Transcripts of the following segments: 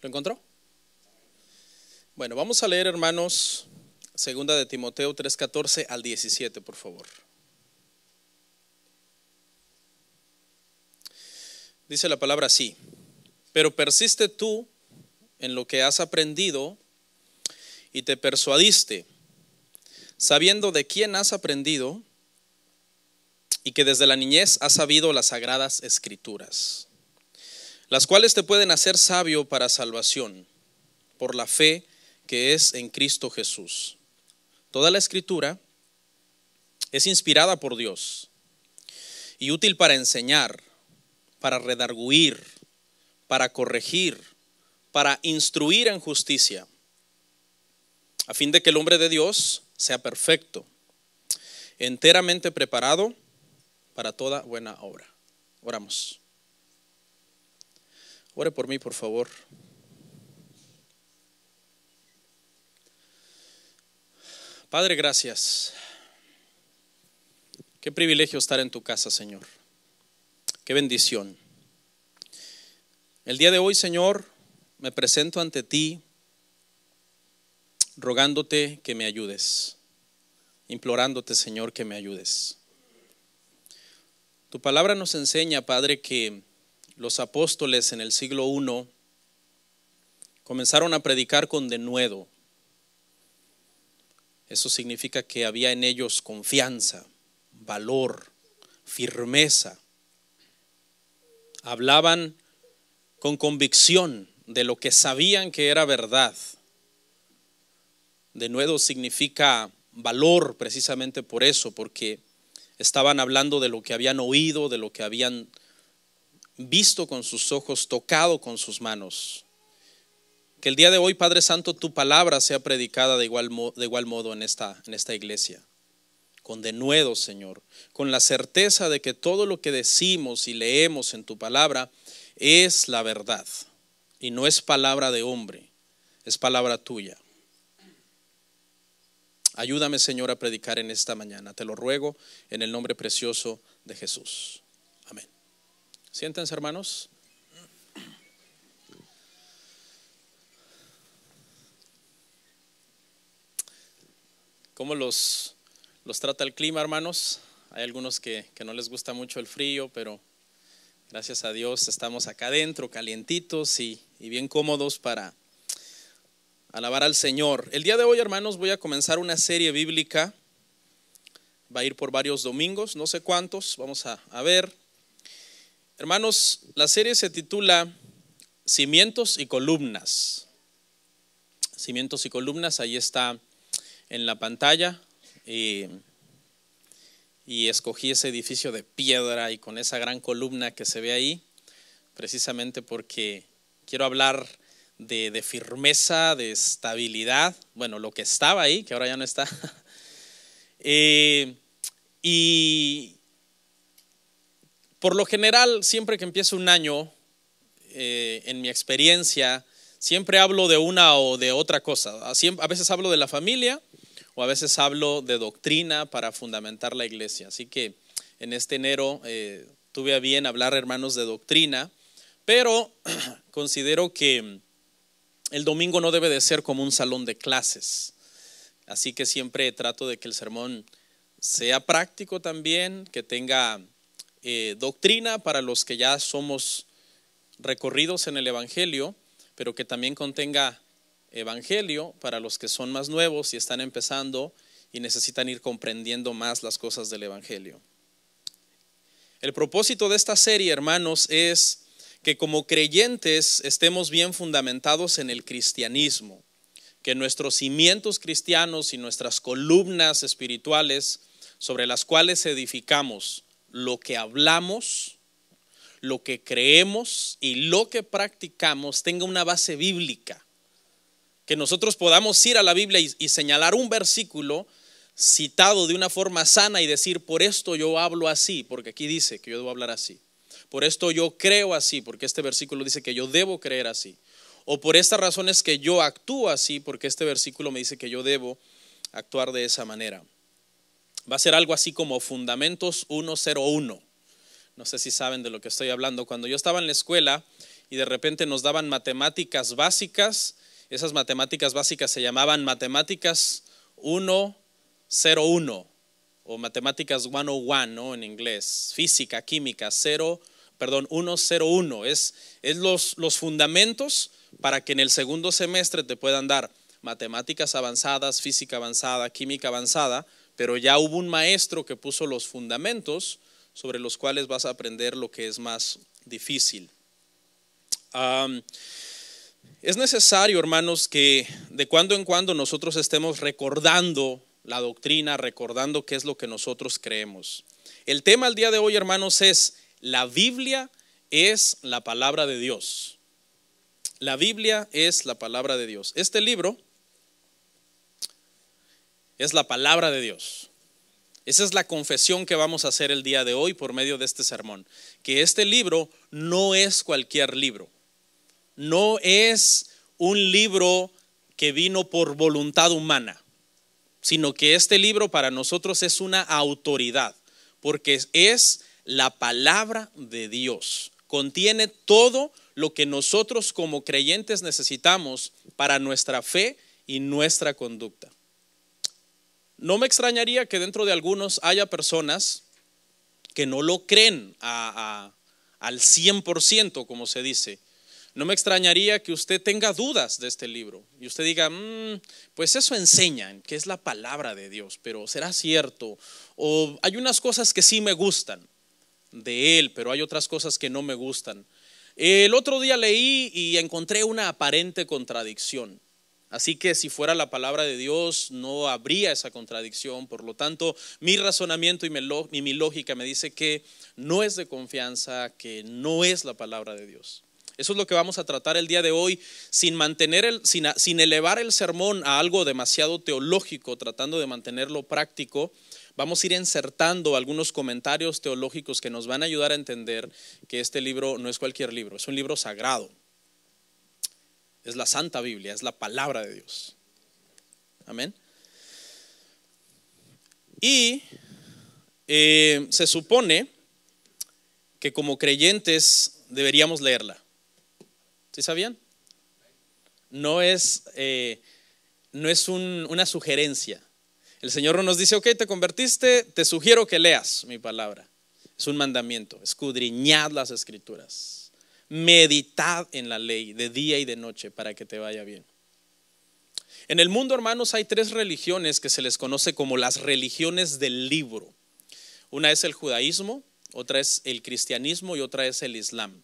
¿Lo encontró? Bueno, vamos a leer, hermanos, 2 de Timoteo 3:14 al 17, por favor. Dice la palabra así: pero persiste tú en lo que has aprendido y te persuadiste, sabiendo de quién has aprendido y que desde la niñez has sabido las sagradas escrituras, las cuales te pueden hacer sabio para salvación por la fe que es en Cristo Jesús. Toda la escritura es inspirada por Dios y útil para enseñar, para redarguir, para corregir, para instruir en justicia, a fin de que el hombre de Dios sea perfecto, enteramente preparado para toda buena obra. Oramos. Ore por mí, por favor. Padre, gracias. Qué privilegio estar en tu casa, Señor. Qué bendición. El día de hoy, Señor, me presento ante ti rogándote que me ayudes, implorándote, Señor, que me ayudes. Tu palabra nos enseña, Padre, que los apóstoles en el siglo I comenzaron a predicar con denuedo. Eso significa que había en ellos confianza, valor, firmeza. Hablaban con convicción de lo que sabían que era verdad. Denuedo significa valor precisamente por eso, porque estaban hablando de lo que habían oído, de lo que habían visto con sus ojos, tocado con sus manos. Que el día de hoy, Padre Santo, tu palabra sea predicada de igual modo en esta iglesia. Con denuedo, Señor, con la certeza de que todo lo que decimos y leemos en tu palabra es la verdad y no es palabra de hombre, es palabra tuya. Ayúdame, Señor, a predicar en esta mañana. Te lo ruego en el nombre precioso de Jesús. Amén. Siéntense, hermanos. ¿Cómo los trata el clima, hermanos? Hay algunos que no les gusta mucho el frío, pero gracias a Dios estamos acá adentro, calientitos y bien cómodos para alabar al Señor. El día de hoy, hermanos, voy a comenzar una serie bíblica. Va a ir por varios domingos, no sé cuántos, vamos a ver. Hermanos, la serie se titula Cimientos y Columnas. Cimientos y Columnas, ahí está en la pantalla. Y escogí ese edificio de piedra y con esa gran columna que se ve ahí, precisamente porque quiero hablar de firmeza, de estabilidad, bueno, lo que estaba ahí, que ahora ya no está. Y por lo general, siempre que empiezo un año, en mi experiencia, siempre hablo de una o de otra cosa. A veces hablo de la familia o a veces hablo de doctrina para fundamentar la iglesia. Así que en este enero tuve a bien hablar, hermanos, de doctrina, pero considero que el domingo no debe de ser como un salón de clases. Así que siempre trato de que el sermón sea práctico también, que tenga doctrina para los que ya somos recorridos en el evangelio, pero que también contenga evangelio para los que son más nuevos y están empezando y necesitan ir comprendiendo más las cosas del evangelio. El propósito de esta serie, hermanos, es que como creyentes estemos bien fundamentados en el cristianismo, que nuestros cimientos cristianos y nuestras columnas espirituales sobre las cuales edificamos lo que hablamos, lo que creemos y lo que practicamos tenga una base bíblica. Que nosotros podamos ir a la Biblia y señalar un versículo citado de una forma sana y decir, por esto yo hablo así, porque aquí dice que yo debo hablar así. Por esto yo creo así, porque este versículo dice que yo debo creer así. O por estas razones que yo actúo así, porque este versículo me dice que yo debo actuar de esa manera. Va a ser algo así como Fundamentos 101. No sé si saben de lo que estoy hablando. Cuando yo estaba en la escuela y de repente nos daban matemáticas básicas, esas matemáticas básicas se llamaban matemáticas 101 o matemáticas 101, ¿no? En inglés, física, química, 101. Es los fundamentos para que en el segundo semestre te puedan dar matemáticas avanzadas, física avanzada, química avanzada, pero ya hubo un maestro que puso los fundamentos sobre los cuales vas a aprender lo que es más difícil. Es necesario, hermanos, que de cuando en cuando nosotros estemos recordando la doctrina, recordando qué es lo que nosotros creemos. El tema al día de hoy, hermanos, es: la Biblia es la palabra de Dios. La Biblia es la palabra de Dios. Este libro es la palabra de Dios. Esa es la confesión que vamos a hacer el día de hoy por medio de este sermón. Que este libro no es cualquier libro. No es un libro que vino por voluntad humana, sino que este libro para nosotros es una autoridad, porque es la palabra de Dios. Contiene todo lo que nosotros como creyentes necesitamos para nuestra fe y nuestra conducta. No me extrañaría que dentro de algunos haya personas que no lo creen al 100%, como se dice. No me extrañaría que usted tenga dudas de este libro y usted diga, pues eso enseñan que es la palabra de Dios, pero ¿será cierto? O hay unas cosas que sí me gustan de él, pero hay otras cosas que no me gustan. El otro día leí y encontré una aparente contradicción. Así que si fuera la palabra de Dios no habría esa contradicción. Por lo tanto, mi razonamiento y mi lógica me dice que no es de confianza, que no es la palabra de Dios. Eso es lo que vamos a tratar el día de hoy, sin elevar el sermón a algo demasiado teológico, tratando de mantenerlo práctico. Vamos a ir insertando algunos comentarios teológicos que nos van a ayudar a entender que este libro no es cualquier libro, es un libro sagrado. Es la Santa Biblia, es la palabra de Dios. Amén. Y se supone que como creyentes deberíamos leerla. ¿Sí sabían? No es una sugerencia. El Señor no nos dice, ok, te convertiste, te sugiero que leas mi palabra. Es un mandamiento: escudriñad las Escrituras. Meditad en la ley de día y de noche para que te vaya bien. En el mundo, hermanos, hay tres religiones que se les conoce como las religiones del libro. Una es el judaísmo, otra es el cristianismo y otra es el islam.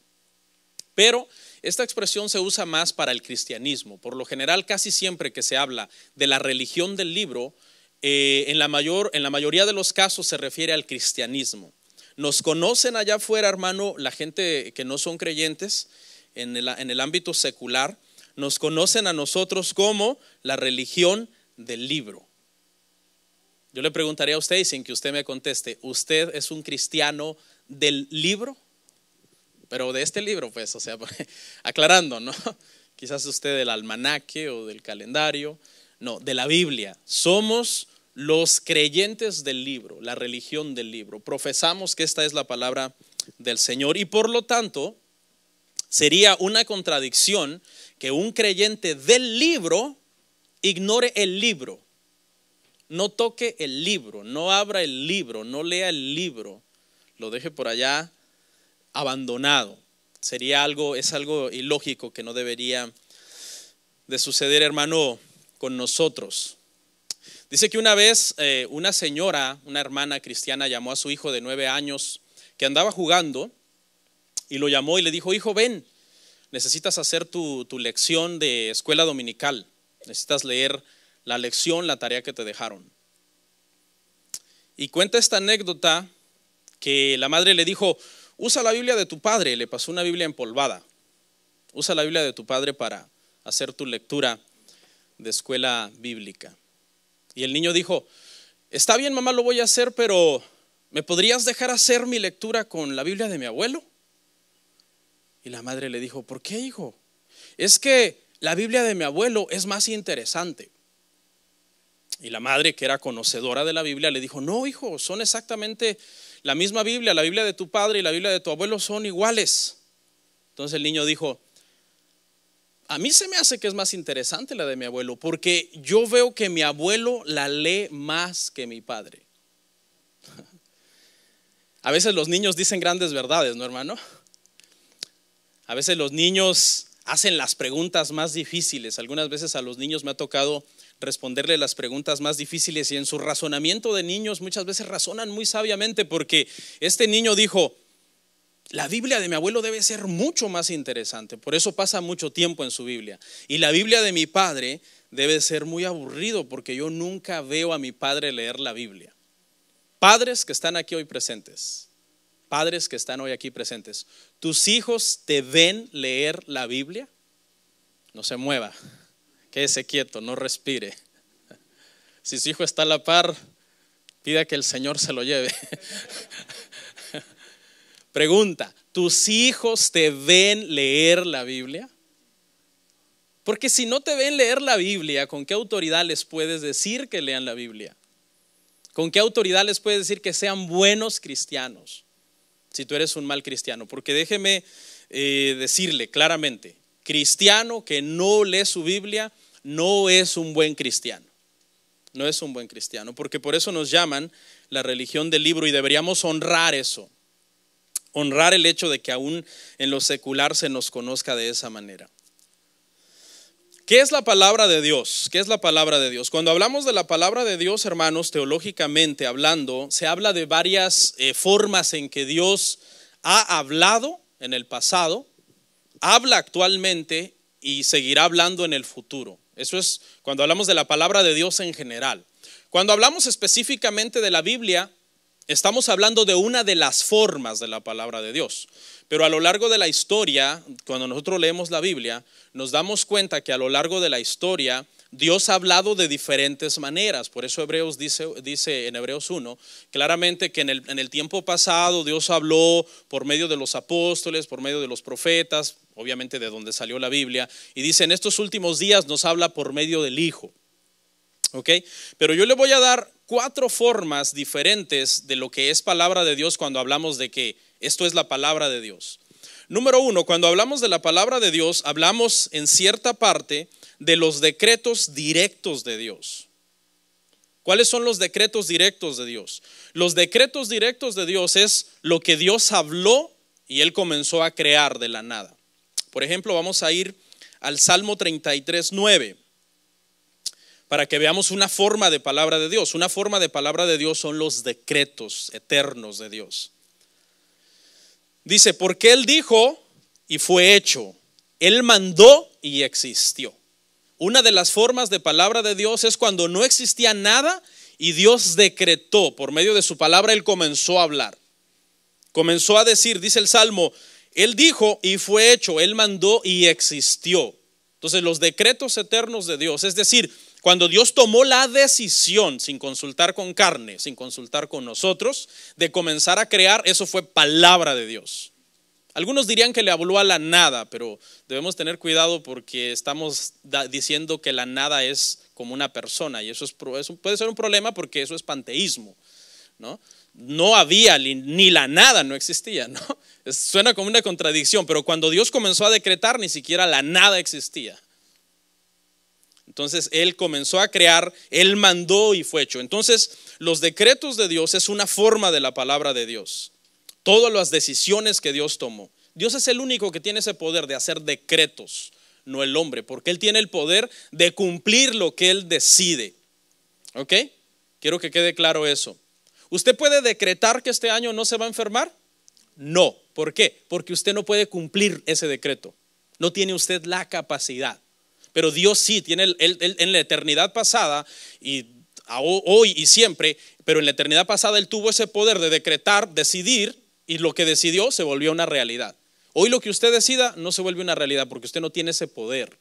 Pero esta expresión se usa más para el cristianismo. Por lo general, casi siempre que se habla de la religión del libro, en la mayoría de los casos se refiere al cristianismo. Nos conocen allá afuera, hermano, la gente que no son creyentes en el ámbito secular, nos conocen a nosotros como la religión del libro. Yo le preguntaría a usted, y sin que usted me conteste, ¿usted es un cristiano del libro? Pero de este libro, pues, o sea, aclarando, ¿no? Quizás usted del almanaque o del calendario. No, de la Biblia. Somos los creyentes del libro, la religión del libro. Profesamos que esta es la palabra del Señor y por lo tanto sería una contradicción que un creyente del libro ignore el libro, no toque el libro, no abra el libro, no lea el libro, lo deje por allá abandonado. Es algo ilógico que no debería de suceder, hermano, con nosotros. Dice que una vez una señora, una hermana cristiana, llamó a su hijo de 9 años que andaba jugando y lo llamó y le dijo, hijo, ven, necesitas hacer tu lección de escuela dominical, necesitas leer la lección, la tarea que te dejaron. Y cuenta esta anécdota que la madre le dijo, usa la Biblia de tu padre, le pasó una Biblia empolvada, usa la Biblia de tu padre para hacer tu lectura de escuela bíblica. Y el niño dijo, está bien mamá, lo voy a hacer, pero ¿me podrías dejar hacer mi lectura con la Biblia de mi abuelo? Y la madre le dijo, ¿por qué, hijo? Es que la Biblia de mi abuelo es más interesante. Y la madre, que era conocedora de la Biblia, le dijo, no, hijo, son exactamente la misma Biblia, la Biblia de tu padre y la Biblia de tu abuelo son iguales. Entonces el niño dijo, a mí se me hace que es más interesante la de mi abuelo, porque yo veo que mi abuelo la lee más que mi padre. A veces los niños dicen grandes verdades, ¿no, hermano? A veces los niños hacen las preguntas más difíciles. Algunas veces a los niños me ha tocado responderle las preguntas más difíciles y en su razonamiento de niños muchas veces razonan muy sabiamente, porque este niño dijo, la Biblia de mi abuelo debe ser mucho más interesante, por eso pasa mucho tiempo en su Biblia. Y la Biblia de mi padre debe ser muy aburrido, porque yo nunca veo a mi padre leer la Biblia. Padres que están aquí hoy presentes, padres que están hoy aquí presentes, ¿tus hijos te ven leer la Biblia? No se mueva, quédese quieto, no respire. Si su hijo está a la par, pida que el Señor se lo lleve. Pregunta, ¿tus hijos te ven leer la Biblia? Porque si no te ven leer la Biblia, ¿con qué autoridad les puedes decir que lean la Biblia? ¿Con qué autoridad les puedes decir que sean buenos cristianos si tú eres un mal cristiano? Porque déjeme decirle claramente, cristiano que no lee su Biblia no es un buen cristiano. No es un buen cristiano, porque por eso nos llaman la religión del libro y deberíamos honrar eso. Honrar el hecho de que aún en lo secular se nos conozca de esa manera. ¿Qué es la palabra de Dios? ¿Qué es la palabra de Dios? Cuando hablamos de la palabra de Dios, hermanos, teológicamente hablando, se habla de varias formas en que Dios ha hablado en el pasado, habla actualmente y seguirá hablando en el futuro. Eso es cuando hablamos de la palabra de Dios en general. Cuando hablamos específicamente de la Biblia, estamos hablando de una de las formas de la palabra de Dios. Pero a lo largo de la historia, cuando nosotros leemos la Biblia, nos damos cuenta que a lo largo de la historia Dios ha hablado de diferentes maneras. Por eso Hebreos dice en Hebreos 1 claramente que en el tiempo pasado Dios habló por medio de los apóstoles, por medio de los profetas, obviamente de donde salió la Biblia, y dice en estos últimos días nos habla por medio del Hijo. ¿Okay? Pero yo le voy a dar 4 formas diferentes de lo que es palabra de Dios cuando hablamos de que esto es la palabra de Dios. Número 1, cuando hablamos de la palabra de Dios, hablamos en cierta parte de los decretos directos de Dios. ¿Cuáles son los decretos directos de Dios? Los decretos directos de Dios es lo que Dios habló y Él comenzó a crear de la nada. Por ejemplo, vamos a ir al Salmo 33:9. Para que veamos una forma de palabra de Dios. Una forma de palabra de Dios son los decretos eternos de Dios. Dice, porque Él dijo y fue hecho. Él mandó y existió. Una de las formas de palabra de Dios es cuando no existía nada y Dios decretó. Por medio de su palabra Él comenzó a hablar. Comenzó a decir, dice el Salmo, Él dijo y fue hecho. Él mandó y existió. Entonces los decretos eternos de Dios, es decir, cuando Dios tomó la decisión, sin consultar con carne, sin consultar con nosotros, de comenzar a crear, eso fue palabra de Dios. Algunos dirían que le habló a la nada, pero debemos tener cuidado porque estamos diciendo que la nada es como una persona y eso puede ser un problema porque eso es panteísmo, ¿no? No había ni la nada, no existía, ¿no? Suena como una contradicción, pero cuando Dios comenzó a decretar, ni siquiera la nada existía. Entonces Él comenzó a crear, Él mandó y fue hecho. Entonces los decretos de Dios es una forma de la palabra de Dios. Todas las decisiones que Dios tomó. Dios es el único que tiene ese poder de hacer decretos, no el hombre, porque Él tiene el poder de cumplir lo que Él decide. ¿Ok? Quiero que quede claro eso. ¿Usted puede decretar que este año no se va a enfermar? No. ¿Por qué? Porque usted no puede cumplir ese decreto. No tiene usted la capacidad. Pero Dios sí, tiene en la eternidad pasada y hoy y siempre, pero en la eternidad pasada Él tuvo ese poder de decretar, decidir, y lo que decidió se volvió una realidad. Hoy lo que usted decida no se vuelve una realidad porque usted no tiene ese poder.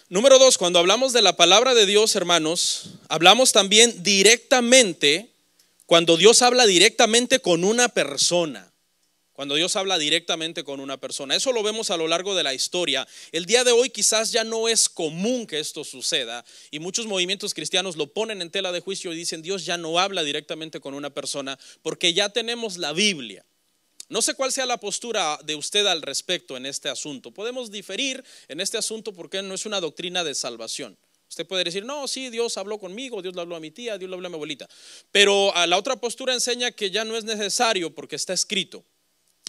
Número 2, cuando hablamos de la palabra de Dios, hermanos, hablamos también directamente, cuando Dios habla directamente con una persona. cuando Dios habla directamente con una persona. Eso lo vemos a lo largo de la historia. El día de hoy quizás ya no es común que esto suceda y muchos movimientos cristianos lo ponen en tela de juicio y dicen Dios ya no habla directamente con una persona porque ya tenemos la Biblia. No sé cuál sea la postura de usted al respecto en este asunto. Podemos diferir en este asunto porque no es una doctrina de salvación. Usted puede decir, no, sí, Dios habló conmigo, Dios le habló a mi tía, Dios le habló a mi abuelita. Pero a la otra postura enseña que ya no es necesario porque está escrito.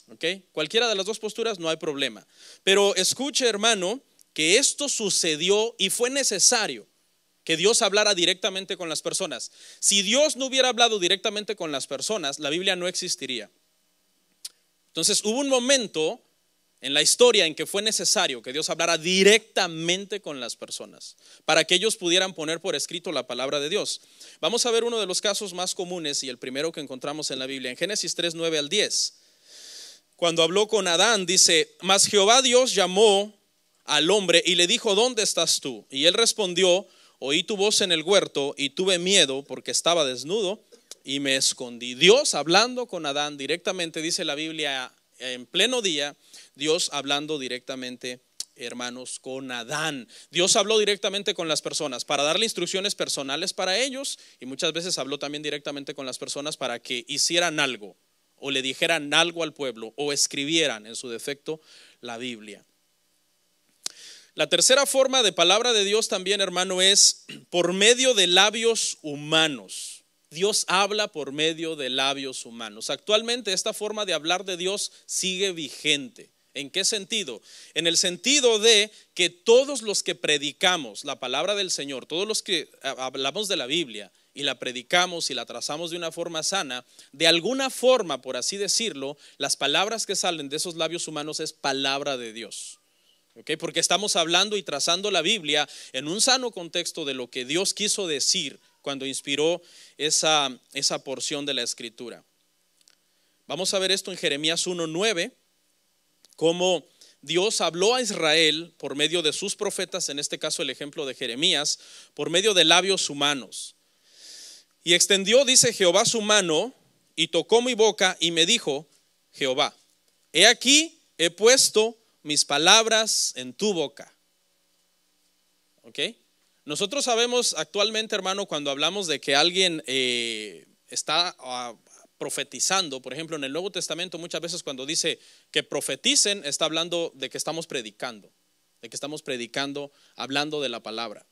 ¿Okay? Cualquiera de las dos posturas no hay problema. Pero escuche, hermano, que esto sucedió y fue necesario que Dios hablara directamente con las personas. Si Dios no hubiera hablado directamente con las personas, la Biblia no existiría. Entonces hubo un momento en la historia en que fue necesario que Dios hablara directamente con las personas para que ellos pudieran poner por escrito la palabra de Dios. Vamos a ver uno de los casos más comunes y el primero que encontramos en la Biblia, en Génesis 3, 9 al 10. Cuando habló con Adán, dice, mas Jehová Dios llamó al hombre y le dijo, ¿dónde estás tú? Y él respondió, oí tu voz en el huerto y tuve miedo porque estaba desnudo y me escondí. Dios hablando con Adán directamente, dice la Biblia, en pleno día, Dios hablando directamente, hermanos, con Adán. Dios habló directamente con las personas para darle instrucciones personales para ellos y muchas veces habló también directamente con las personas para que hicieran algo o le dijeran algo al pueblo o escribieran en su defecto la Biblia. La tercera forma de palabra de Dios también, hermano, es por medio de labios humanos. Dios habla por medio de labios humanos. Actualmente esta forma de hablar de Dios sigue vigente. ¿En qué sentido? En el sentido de que todos los que predicamos la palabra del Señor, todos los que hablamos de la Biblia y la predicamos y la trazamos de una forma sana, de alguna forma, por así decirlo, las palabras que salen de esos labios humanos es palabra de Dios. ¿Okay? Porque estamos hablando y trazando la Biblia en un sano contexto de lo que Dios quiso decir cuando inspiró esa porción de la Escritura. Vamos a ver esto en Jeremías 1:9, cómo Dios habló a Israel por medio de sus profetas, en este caso el ejemplo de Jeremías, por medio de labios humanos. Y extendió, dice Jehová, su mano y tocó mi boca y me dijo, Jehová, he aquí, he puesto mis palabras en tu boca. ¿Ok? Nosotros sabemos actualmente, hermano, cuando hablamos de que alguien está profetizando, por ejemplo, en el Nuevo Testamento muchas veces cuando dice que profeticen, está hablando de que estamos predicando, hablando de la palabra.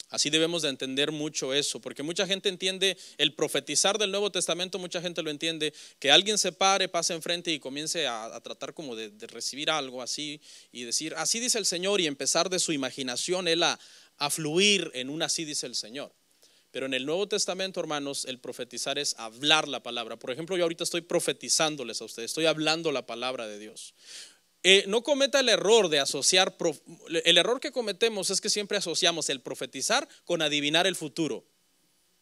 Así debemos de entender mucho eso, porque mucha gente entiende el profetizar del Nuevo Testamento, mucha gente lo entiende, que alguien se pare, pase enfrente y comience a tratar como de recibir algo así y decir, así dice el Señor, y empezar de su imaginación él a fluir en un así dice el Señor. Pero en el Nuevo Testamento, hermanos, el profetizar es hablar la palabra. Por ejemplo, yo ahorita estoy profetizándoles a ustedes, estoy hablando la palabra de Dios. No cometa el error de asociar, el error que cometemos es que siempre asociamos el profetizar con adivinar el futuro.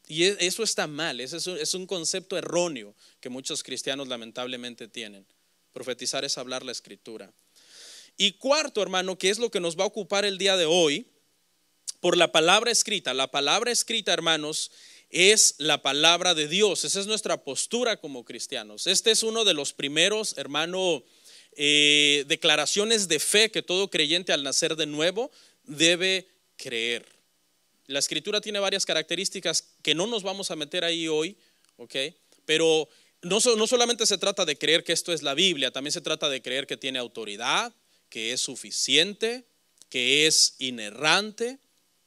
Y eso está mal, es un concepto erróneo que muchos cristianos lamentablemente tienen. Profetizar es hablar la Escritura. Y cuarto, hermano, que es lo que nos va a ocupar el día de hoy, por la palabra escrita. La palabra escrita, hermanos, es la palabra de Dios. Esa es nuestra postura como cristianos. Este es uno de los primeros, hermano, declaraciones de fe que todo creyente al nacer de nuevo debe creer. La Escritura tiene varias características que no nos vamos a meter ahí hoy, ¿okay? Pero no solamente se trata de creer que esto es la Biblia, también se trata de creer que tiene autoridad, que es suficiente, que es inerrante,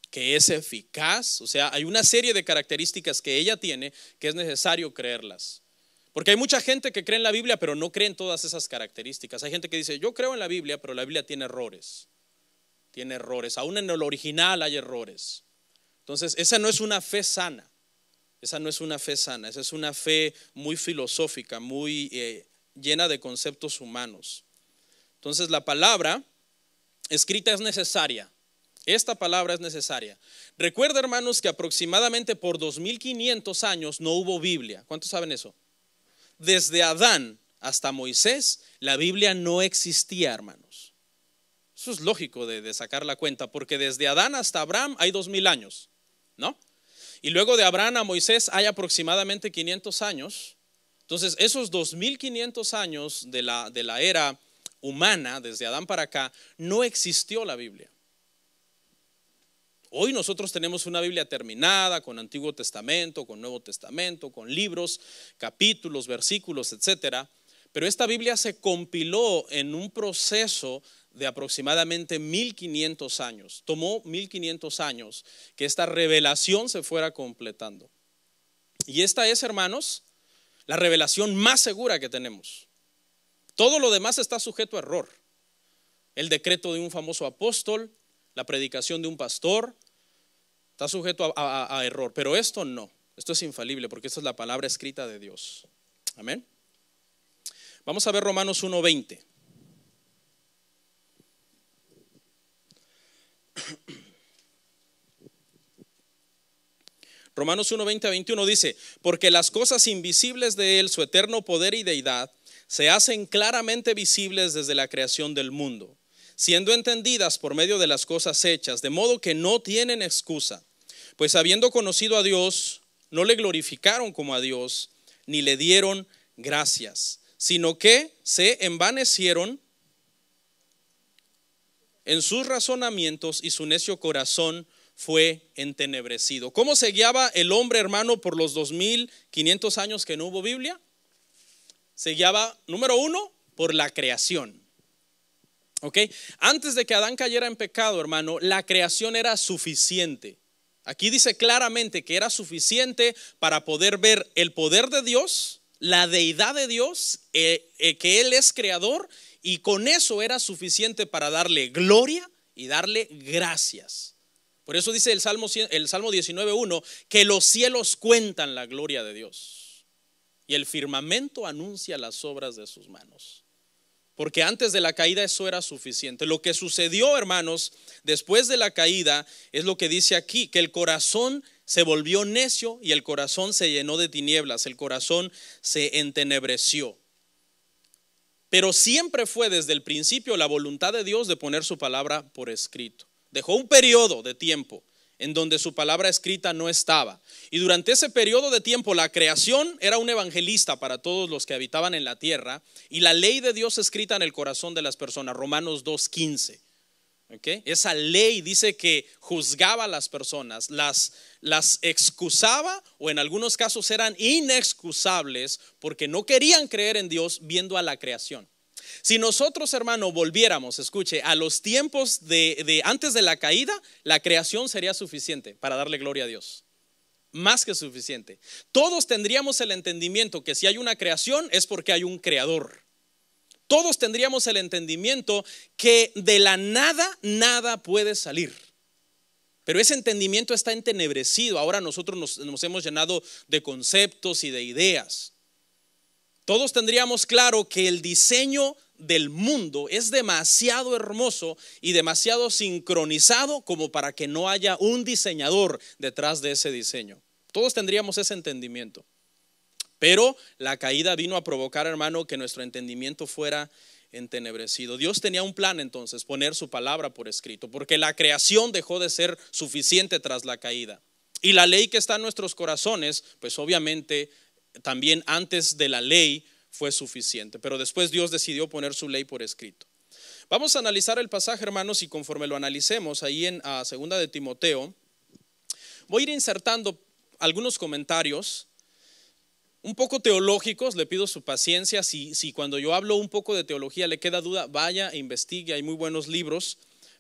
que es eficaz. O sea, hay una serie de características que ella tiene que es necesario creerlas. Porque hay mucha gente que cree en la Biblia pero no cree en todas esas características. Hay gente que dice, yo creo en la Biblia, pero la Biblia tiene errores. Tiene errores, aún en el original hay errores. Entonces, esa no es una fe sana. Esa no es una fe sana, esa es una fe muy filosófica, muy llena de conceptos humanos. Entonces, la palabra escrita es necesaria. Esta palabra es necesaria. Recuerda, hermanos, que aproximadamente por 2500 años no hubo Biblia. ¿Cuántos saben eso? Desde Adán hasta Moisés, la Biblia no existía, hermanos. Eso es lógico de sacar la cuenta, porque desde Adán hasta Abraham hay 2000 años, ¿no? Y luego de Abraham a Moisés hay aproximadamente 500 años. Entonces, esos 2500 años de la era humana, desde Adán para acá, no existió la Biblia. Hoy nosotros tenemos una Biblia terminada, con Antiguo Testamento, con Nuevo Testamento, con libros, capítulos, versículos, etcétera. Pero esta Biblia se compiló en un proceso de aproximadamente 1500 años. Tomó 1500 años que esta revelación se fuera completando. Y esta es, hermanos, la revelación más segura que tenemos. Todo lo demás está sujeto a error. El decreto de un famoso apóstol, la predicación de un pastor, está sujeto a error. Pero esto no, esto es infalible porque esta es la palabra escrita de Dios. Amén. Vamos a ver Romanos 1:20. Romanos 1:20 a 21 dice: porque las cosas invisibles de Él, su eterno poder y deidad, se hacen claramente visibles desde la creación del mundo, siendo entendidas por medio de las cosas hechas, de modo que no tienen excusa. Pues habiendo conocido a Dios, no le glorificaron como a Dios, ni le dieron gracias, sino que se envanecieron en sus razonamientos y su necio corazón fue entenebrecido. ¿Cómo se guiaba el hombre, hermano, por los 2500 años que no hubo Biblia? Se guiaba, número uno, por la creación. ¿Ok? Antes de que Adán cayera en pecado, hermano, la creación era suficiente. Aquí dice claramente que era suficiente para poder ver el poder de Dios, la deidad de Dios, que Él es creador, y con eso era suficiente para darle gloria y darle gracias. Por eso dice el Salmo 19:1 que los cielos cuentan la gloria de Dios y el firmamento anuncia las obras de sus manos. Porque antes de la caída eso era suficiente. Lo que sucedió, hermanos, después de la caída es lo que dice aquí, que el corazón se volvió necio y el corazón se llenó de tinieblas, el corazón se entenebreció. Pero siempre fue desde el principio la voluntad de Dios de poner su palabra por escrito. Dejó un periodo de tiempo en donde su palabra escrita no estaba. Y durante ese periodo de tiempo la creación era un evangelista para todos los que habitaban en la tierra y la ley de Dios escrita en el corazón de las personas. Romanos 2:15. ¿Okay? Esa ley dice que juzgaba a las personas, las excusaba o en algunos casos eran inexcusables porque no querían creer en Dios viendo a la creación. Si nosotros, hermano, volviéramos, escuche, a los tiempos de antes de la caída, la creación sería suficiente para darle gloria a Dios. Más que suficiente. Todos tendríamos el entendimiento que si hay una creación es porque hay un creador. Todos tendríamos el entendimiento que de la nada, nada puede salir. Pero ese entendimiento está entenebrecido. Ahora nosotros nos hemos llenado de conceptos y de ideas. Todos tendríamos claro que el diseño del mundo es demasiado hermoso y demasiado sincronizado como para que no haya un diseñador detrás de ese diseño. Todos tendríamos ese entendimiento. Pero la caída vino a provocar, hermano, que nuestro entendimiento fuera entenebrecido. Dios tenía un plan entonces, poner su palabra por escrito, porque la creación dejó de ser suficiente tras la caída. Y la ley que está en nuestros corazones, pues obviamente también antes de la ley fue suficiente, pero después Dios decidió poner su ley por escrito. Vamos a analizar el pasaje, hermanos, y conforme lo analicemos ahí en 2 de Timoteo, voy a ir insertando algunos comentarios un poco teológicos. Le pido su paciencia. Si cuando yo hablo un poco de teología le queda duda, vaya e investigue, hay muy buenos libros,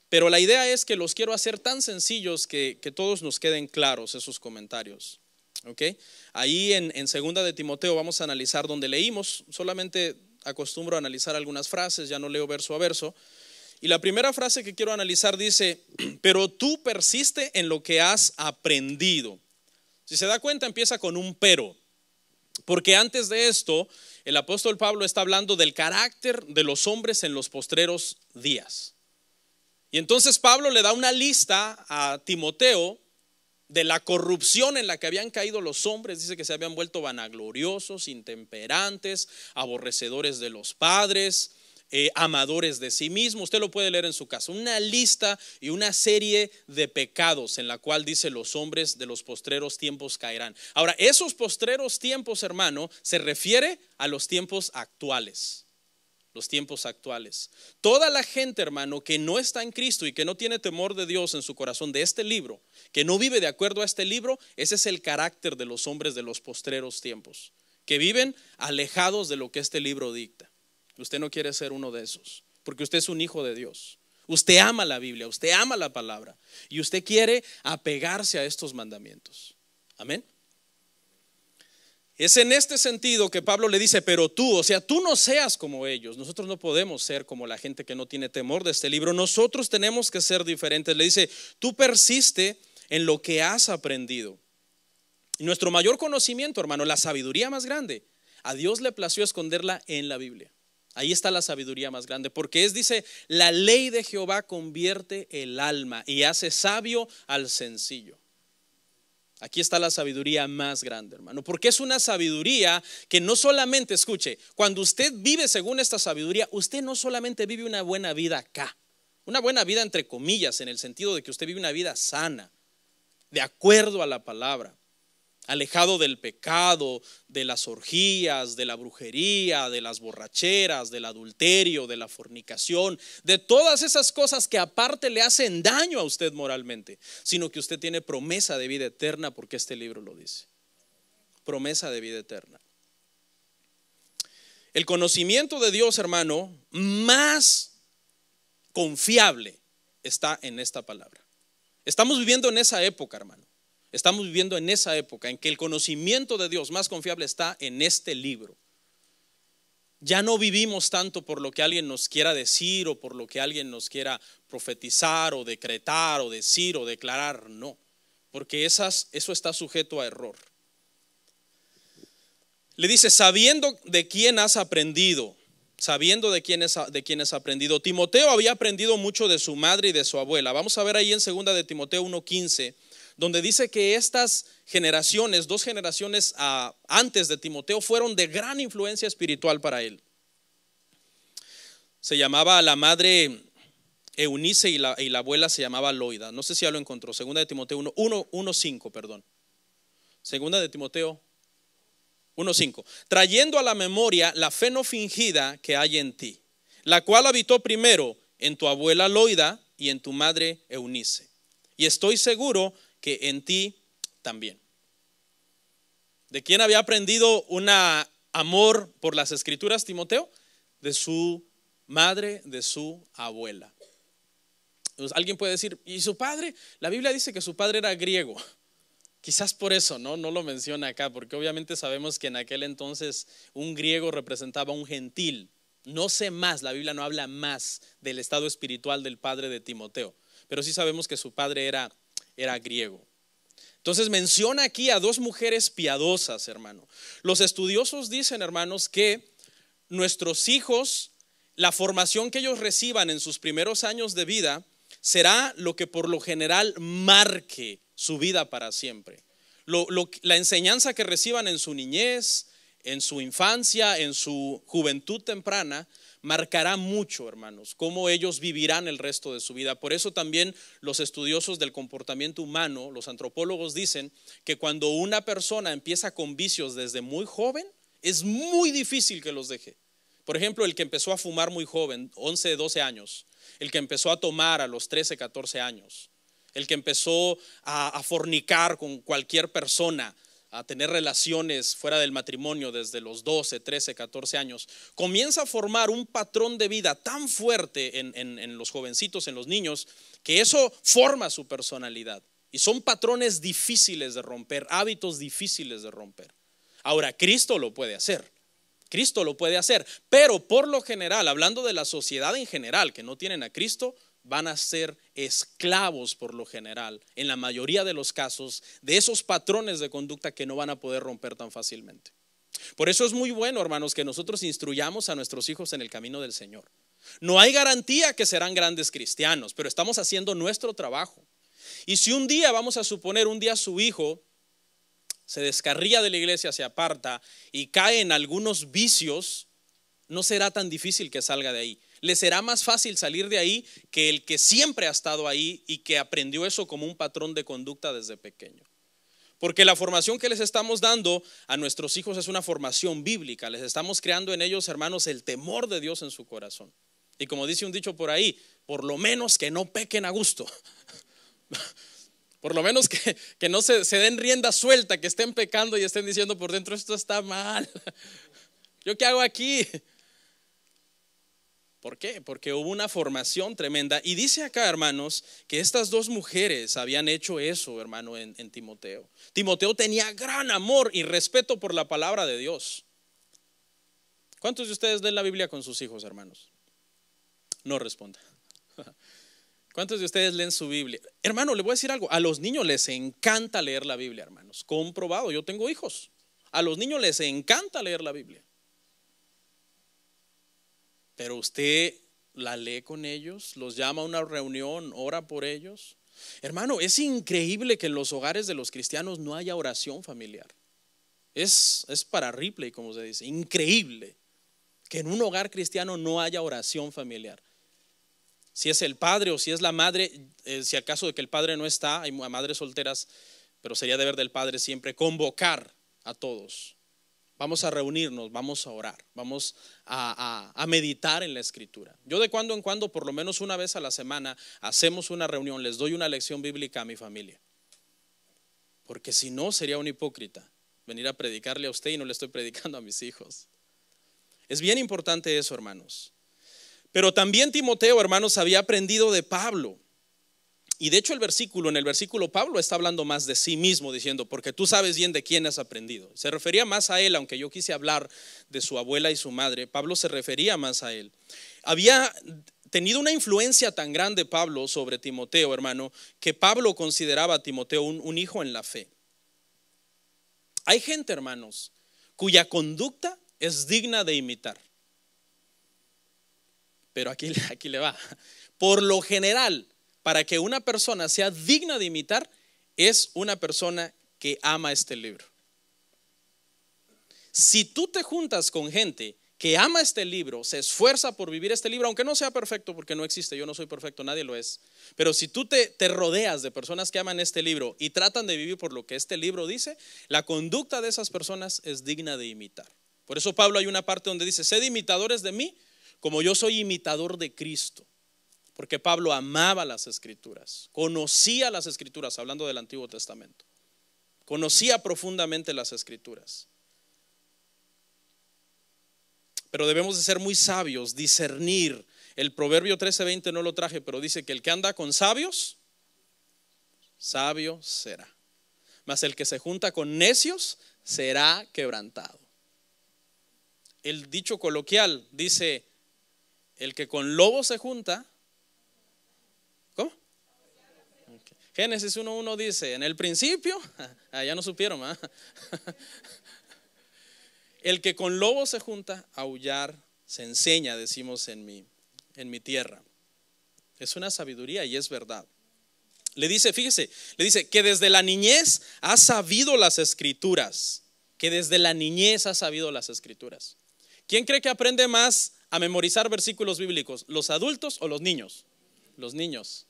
pero la idea es que los quiero hacer tan sencillos que todos nos queden claros esos comentarios. ¿Okay? Ahí en 2 de Timoteo vamos a analizar donde leímos. Solamente acostumbro a analizar algunas frases, ya no leo verso a verso. Y la primera frase que quiero analizar dice: pero tú persiste en lo que has aprendido. Si se da cuenta, empieza con un pero, porque antes de esto el apóstol Pablo está hablando del carácter de los hombres en los postreros días. Y entonces Pablo le da una lista a Timoteo de la corrupción en la que habían caído los hombres. Dice que se habían vuelto vanagloriosos, intemperantes, aborrecedores de los padres, amadores de sí mismos. Usted lo puede leer en su casa. Una lista y una serie de pecados en la cual dice: los hombres de los postreros tiempos caerán. Ahora, esos postreros tiempos, hermano, se refiere a los tiempos actuales. Los tiempos actuales. Toda la gente, hermano, que no está en Cristo y que no tiene temor de Dios en su corazón, de este libro, que no vive de acuerdo a este libro, ese es el carácter de los hombres de los postreros tiempos, que viven alejados de lo que este libro dicta. Usted no quiere ser uno de esos, porque usted es un hijo de Dios. Usted ama la Biblia, usted ama la palabra y usted quiere apegarse a estos mandamientos. Amén. Es en este sentido que Pablo le dice: pero tú, o sea, tú no seas como ellos. Nosotros no podemos ser como la gente que no tiene temor de este libro. Nosotros tenemos que ser diferentes. Le dice: tú persiste en lo que has aprendido. Y nuestro mayor conocimiento, hermano, la sabiduría más grande, a Dios le plació esconderla en la Biblia. Ahí está la sabiduría más grande, porque dice: la ley de Jehová convierte el alma y hace sabio al sencillo. Aquí está la sabiduría más grande, hermano, porque es una sabiduría que no solamente, escuche, cuando usted vive según esta sabiduría, usted no solamente vive una buena vida acá, una buena vida entre comillas, en el sentido de que usted vive una vida sana, de acuerdo a la palabra, alejado del pecado, de las orgías, de la brujería, de las borracheras, del adulterio, de la fornicación, de todas esas cosas que aparte le hacen daño a usted moralmente, sino que usted tiene promesa de vida eterna, porque este libro lo dice. Promesa de vida eterna. El conocimiento de Dios, hermano, más confiable está en esta palabra. Estamos viviendo en esa época, hermano. Estamos viviendo en esa época en que el conocimiento de Dios más confiable está en este libro. Ya no vivimos tanto por lo que alguien nos quiera decir o por lo que alguien nos quiera profetizar o decretar o decir o declarar, no, porque eso está sujeto a error. Le dice: sabiendo de quién has aprendido, sabiendo de quién has aprendido. Timoteo había aprendido mucho de su madre y de su abuela. Vamos a ver ahí en 2 de Timoteo 1:15, donde dice que estas generaciones, 2 generaciones antes de Timoteo, fueron de gran influencia espiritual para él. Se llamaba la madre Eunice y la abuela se llamaba Loida. No sé si ya lo encontró. 2 de Timoteo 1:5, perdón. 2 de Timoteo 1:5. Trayendo a la memoria la fe no fingida que hay en ti, la cual habitó primero en tu abuela Loida y en tu madre Eunice. Y estoy seguro que en ti también. ¿De quién había aprendido un amor por las escrituras Timoteo? De su madre, de su abuela. Pues alguien puede decir: ¿y su padre? La Biblia dice que su padre era griego. Quizás por eso no lo menciona acá, porque obviamente sabemos que en aquel entonces un griego representaba a un gentil. No sé más, la Biblia no habla más del estado espiritual del padre de Timoteo, pero sí sabemos que su padre era griego. Entonces menciona aquí a 2 mujeres piadosas, hermano. Los estudiosos dicen, hermanos, que nuestros hijos, la formación que ellos reciban en sus primeros años de vida, será lo que por lo general marque su vida para siempre. La enseñanza que reciban en su niñez, en su infancia, en su juventud temprana, marcará mucho, hermanos, cómo ellos vivirán el resto de su vida. Por eso también los estudiosos del comportamiento humano, los antropólogos, dicen que cuando una persona empieza con vicios desde muy joven, es muy difícil que los deje. Por ejemplo, el que empezó a fumar muy joven, 11, 12 años, el que empezó a tomar a los 13, 14 años, el que empezó a fornicar con cualquier persona, a tener relaciones fuera del matrimonio desde los 12, 13, 14 años, comienza a formar un patrón de vida tan fuerte en los jovencitos, en los niños, que eso forma su personalidad. Y son patrones difíciles de romper, hábitos difíciles de romper. Ahora, Cristo lo puede hacer. Cristo lo puede hacer, pero por lo general, hablando de la sociedad en general que no tienen a Cristo, van a ser esclavos por lo general, en la mayoría de los casos, de esos patrones de conducta que no van a poder romper tan fácilmente. Por eso es muy bueno, hermanos, que nosotros instruyamos a nuestros hijos en el camino del Señor. No hay garantía que serán grandes cristianos, pero estamos haciendo nuestro trabajo. Y si un día, vamos a suponer, un día su hijo se descarría de la iglesia, se aparta y cae en algunos vicios, no será tan difícil que salga de ahí. Le será más fácil salir de ahí que el que siempre ha estado ahí y que aprendió eso como un patrón de conducta desde pequeño. Porque la formación que les estamos dando a nuestros hijos es una formación bíblica. Les estamos creando en ellos, hermanos, el temor de Dios en su corazón. Y como dice un dicho por ahí, por lo menos que no pequen a gusto. Por lo menos que no se den rienda suelta, que estén pecando y estén diciendo por dentro, esto está mal. ¿Yo qué hago aquí? ¿Por qué? Porque hubo una formación tremenda. Y dice acá, hermanos, que estas dos mujeres habían hecho eso, hermano, en Timoteo. Timoteo tenía gran amor y respeto por la palabra de Dios. ¿Cuántos de ustedes leen la Biblia con sus hijos, hermanos? No responda. ¿Cuántos de ustedes leen su Biblia? Hermano, le voy a decir algo. A los niños les encanta leer la Biblia, hermanos. Comprobado, yo tengo hijos. A los niños les encanta leer la Biblia. Pero usted la lee con ellos, los llama a una reunión, ora por ellos. Hermano, es increíble que en los hogares de los cristianos no haya oración familiar. Es para Ripley, como se dice. Increíble que en un hogar cristiano no haya oración familiar. Si es el padre o si es la madre, si al caso de que el padre no está, hay madres solteras, pero sería deber del padre siempre convocar a todos. Vamos a reunirnos, vamos a orar, vamos a meditar en la escritura. Yo de cuando en cuando, por lo menos una vez a la semana, hacemos una reunión, les doy una lección bíblica a mi familia. Porque si no, sería un hipócrita venir a predicarle a usted y no le estoy predicando a mis hijos. Es bien importante eso, hermanos. Pero también Timoteo, hermanos, había aprendido de Pablo. Y de hecho en el versículo Pablo está hablando más de sí mismo, diciendo, porque tú sabes bien de quién has aprendido. Se refería más a él, aunque yo quise hablar de su abuela y su madre. Pablo se refería más a él. Había tenido una influencia tan grande Pablo sobre Timoteo, hermano, que Pablo consideraba a Timoteo un hijo en la fe. Hay gente, hermanos, cuya conducta es digna de imitar. Pero aquí le va. Por lo general, para que una persona sea digna de imitar, es una persona que ama este libro. Si tú te juntas con gente que ama este libro, se esfuerza por vivir este libro, aunque no sea perfecto, porque no existe, yo no soy perfecto, nadie lo es. Pero si tú te rodeas de personas que aman este libro y tratan de vivir por lo que este libro dice, la conducta de esas personas es digna de imitar. Por eso Pablo hay una parte donde dice, sed imitadores de mí, como yo soy imitador de Cristo. Porque Pablo amaba las escrituras, conocía las escrituras, hablando del Antiguo Testamento. Conocía profundamente las escrituras. Pero debemos de ser muy sabios, discernir. El Proverbio 13:20 no lo traje, pero dice que el que anda con sabios, sabio será. Mas el que se junta con necios, será quebrantado. El dicho coloquial dice, el que con lobos se junta, ¿cómo? Okay. Génesis 1:1 dice, en el principio, ya no supieron, ¿eh? El que con lobos se junta, aullar se enseña, decimos en mi tierra. Es una sabiduría y es verdad. Le dice, fíjese, le dice que desde la niñez ha sabido las escrituras. Que desde la niñez ha sabido las escrituras. ¿Quién cree que aprende más a memorizar versículos bíblicos? ¿Los adultos o los niños? Los niños.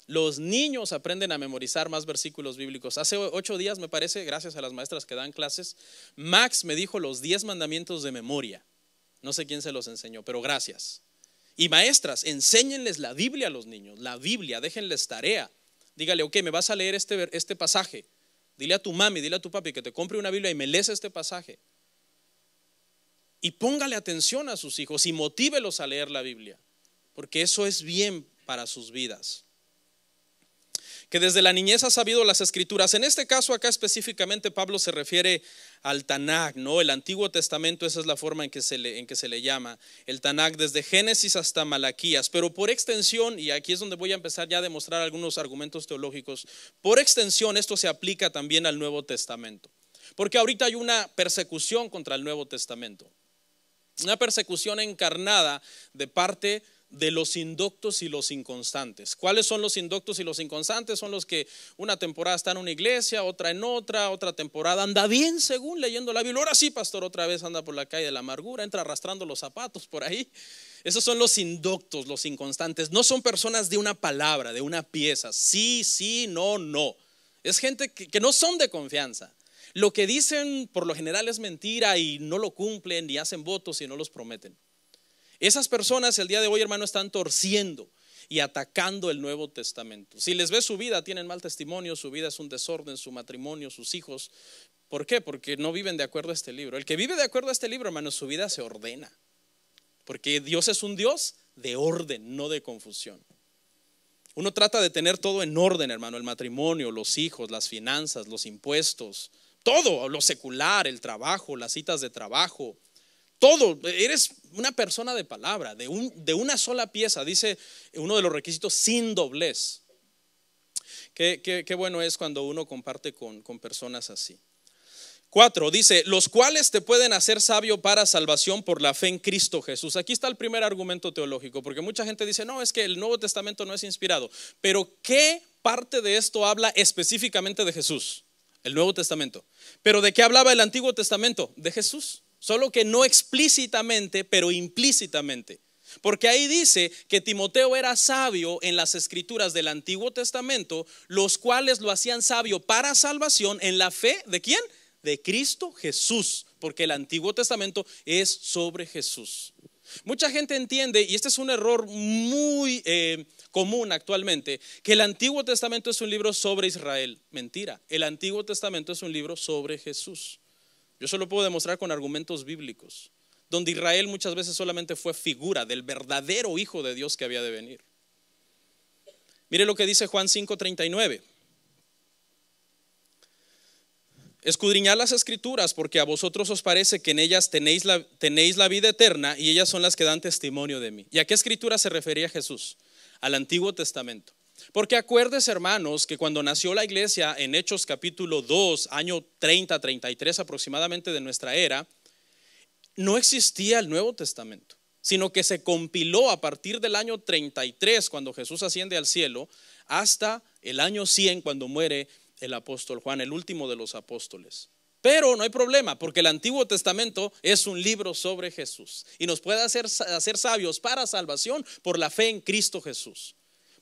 Los niños aprenden a memorizar más versículos bíblicos. Hace 8 días, me parece, gracias a las maestras que dan clases, Max me dijo los 10 mandamientos de memoria. No sé quién se los enseñó, pero gracias. Y maestras, enséñenles la Biblia a los niños. La Biblia, déjenles tarea. Dígale, ok, me vas a leer este pasaje. Dile a tu mami, dile a tu papi que te compre una Biblia y me lees este pasaje. Y póngale atención a sus hijos y motívelos a leer la Biblia, porque eso es bien para sus vidas. Que desde la niñez ha sabido las escrituras. En este caso acá específicamente Pablo se refiere al Tanaj, ¿no? El Antiguo Testamento, esa es la forma en que se le llama. El Tanaj desde Génesis hasta Malaquías. Pero por extensión, y aquí es donde voy a empezar ya a demostrar algunos argumentos teológicos, por extensión esto se aplica también al Nuevo Testamento. Porque ahorita hay una persecución contra el Nuevo Testamento. Una persecución encarnada de parte de los indoctos y los inconstantes. ¿Cuáles son los indoctos y los inconstantes? Son los que una temporada está en una iglesia, otra en otra temporada anda bien según leyendo la Biblia. Ahora sí, pastor, otra vez anda por la calle de la amargura, entra arrastrando los zapatos por ahí. Esos son los indoctos, los inconstantes. No son personas de una palabra, de una pieza. Sí, sí, no, no. Es gente que no son de confianza. Lo que dicen por lo general es mentira y no lo cumplen, ni hacen votos y no los prometen. Esas personas el día de hoy, hermano, están torciendo y atacando el Nuevo Testamento. Si les ves su vida, tienen mal testimonio, su vida es un desorden, su matrimonio, sus hijos. ¿Por qué? Porque no viven de acuerdo a este libro. El que vive de acuerdo a este libro, hermano, su vida se ordena. Porque Dios es un Dios de orden, no de confusión. Uno trata de tener todo en orden, hermano, el matrimonio, los hijos, las finanzas, los impuestos, todo, lo secular, el trabajo, las citas de trabajo. Todo, eres una persona de palabra, de una sola pieza, dice uno de los requisitos, sin doblez. Qué bueno es cuando uno comparte con personas así. 4, dice, los cuales te pueden hacer sabio para salvación por la fe en Cristo Jesús. Aquí está el primer argumento teológico, porque mucha gente dice, no, es que el Nuevo Testamento no es inspirado. Pero ¿qué parte de esto habla específicamente de Jesús? El Nuevo Testamento. ¿Pero de qué hablaba el Antiguo Testamento? De Jesús. Solo que no explícitamente, pero implícitamente. Porque ahí dice que Timoteo era sabio en las escrituras del Antiguo Testamento, los cuales lo hacían sabio para salvación en la fe, ¿de quién? De Cristo Jesús, porque el Antiguo Testamento es sobre Jesús. Mucha gente entiende, y este es un error muy común actualmente, que el Antiguo Testamento es un libro sobre Israel. Mentira, el Antiguo Testamento es un libro sobre Jesús. Yo solo puedo demostrar con argumentos bíblicos, donde Israel muchas veces solamente fue figura del verdadero Hijo de Dios que había de venir. Mire lo que dice Juan 5:39. Escudriñad las escrituras, porque a vosotros os parece que en ellas tenéis la vida eterna, y ellas son las que dan testimonio de mí. ¿Y a qué escritura se refería Jesús? Al Antiguo Testamento. Porque acuérdense, hermanos, que cuando nació la iglesia en Hechos capítulo 2, año 30-33 aproximadamente de nuestra era, no existía el Nuevo Testamento, sino que se compiló a partir del año 33, cuando Jesús asciende al cielo, hasta el año 100, cuando muere el apóstol Juan, el último de los apóstoles. Pero no hay problema, porque el Antiguo Testamento es un libro sobre Jesús y nos puede hacer sabios para salvación por la fe en Cristo Jesús.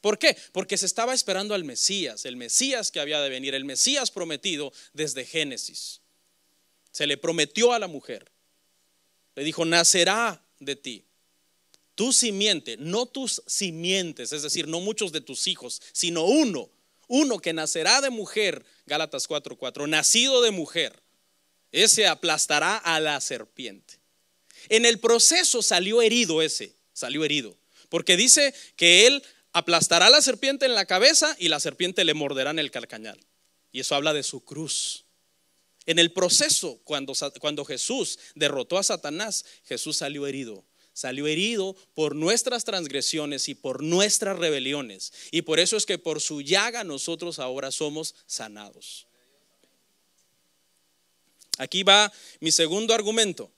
¿Por qué? Porque se estaba esperando al Mesías, el Mesías que había de venir, el Mesías prometido desde Génesis. Se le prometió a la mujer, le dijo, nacerá de ti tu simiente, no tus simientes, es decir, no muchos de tus hijos, sino uno que nacerá de mujer, Gálatas 4:4, nacido de mujer, ese aplastará a la serpiente. En el proceso salió herido, porque dice que él aplastará a la serpiente en la cabeza y la serpiente le morderá en el calcañar. Y eso habla de su cruz. En el proceso, cuando Jesús derrotó a Satanás, Jesús salió herido. Salió herido por nuestras transgresiones y por nuestras rebeliones. Y por eso es que por su llaga nosotros ahora somos sanados. Aquí va mi segundo argumento.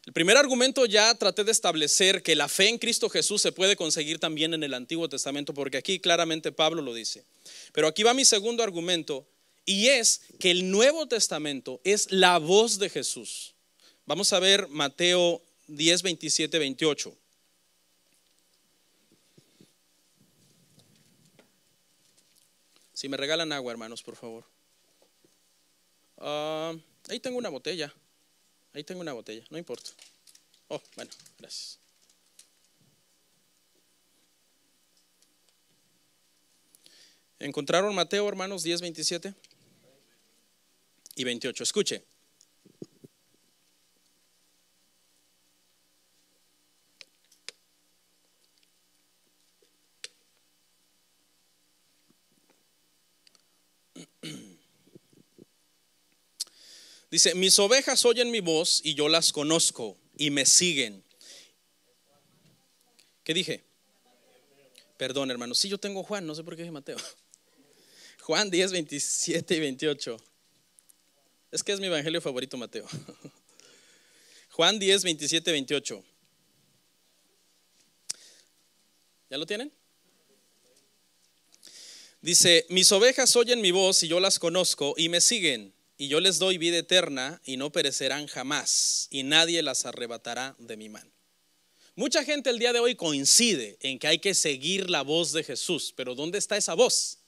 El primer argumento ya traté de establecer que la fe en Cristo Jesús se puede conseguir también en el Antiguo Testamento, porque aquí claramente Pablo lo dice. Pero aquí va mi segundo argumento, y es que el Nuevo Testamento es la voz de Jesús. Vamos a ver Mateo 10, 27, 28. Si me regalan agua, hermanos, por favor. Ahí tengo una botella. No importa. Oh, bueno, gracias. ¿Encontraron Mateo, hermanos, 10, 27 y 28? Escuche. Dice, mis ovejas oyen mi voz y yo las conozco y me siguen. ¿Qué dije? Perdón, hermano. Sí, yo tengo Juan, no sé por qué dije Mateo. Juan 10, 27 y 28. Es que es mi evangelio favorito, Mateo. Juan 10, 27, 28. ¿Ya lo tienen? Dice, mis ovejas oyen mi voz y yo las conozco y me siguen, y yo les doy vida eterna y no perecerán jamás, y nadie las arrebatará de mi mano. Mucha gente el día de hoy coincide en que hay que seguir la voz de Jesús, pero ¿dónde está esa voz?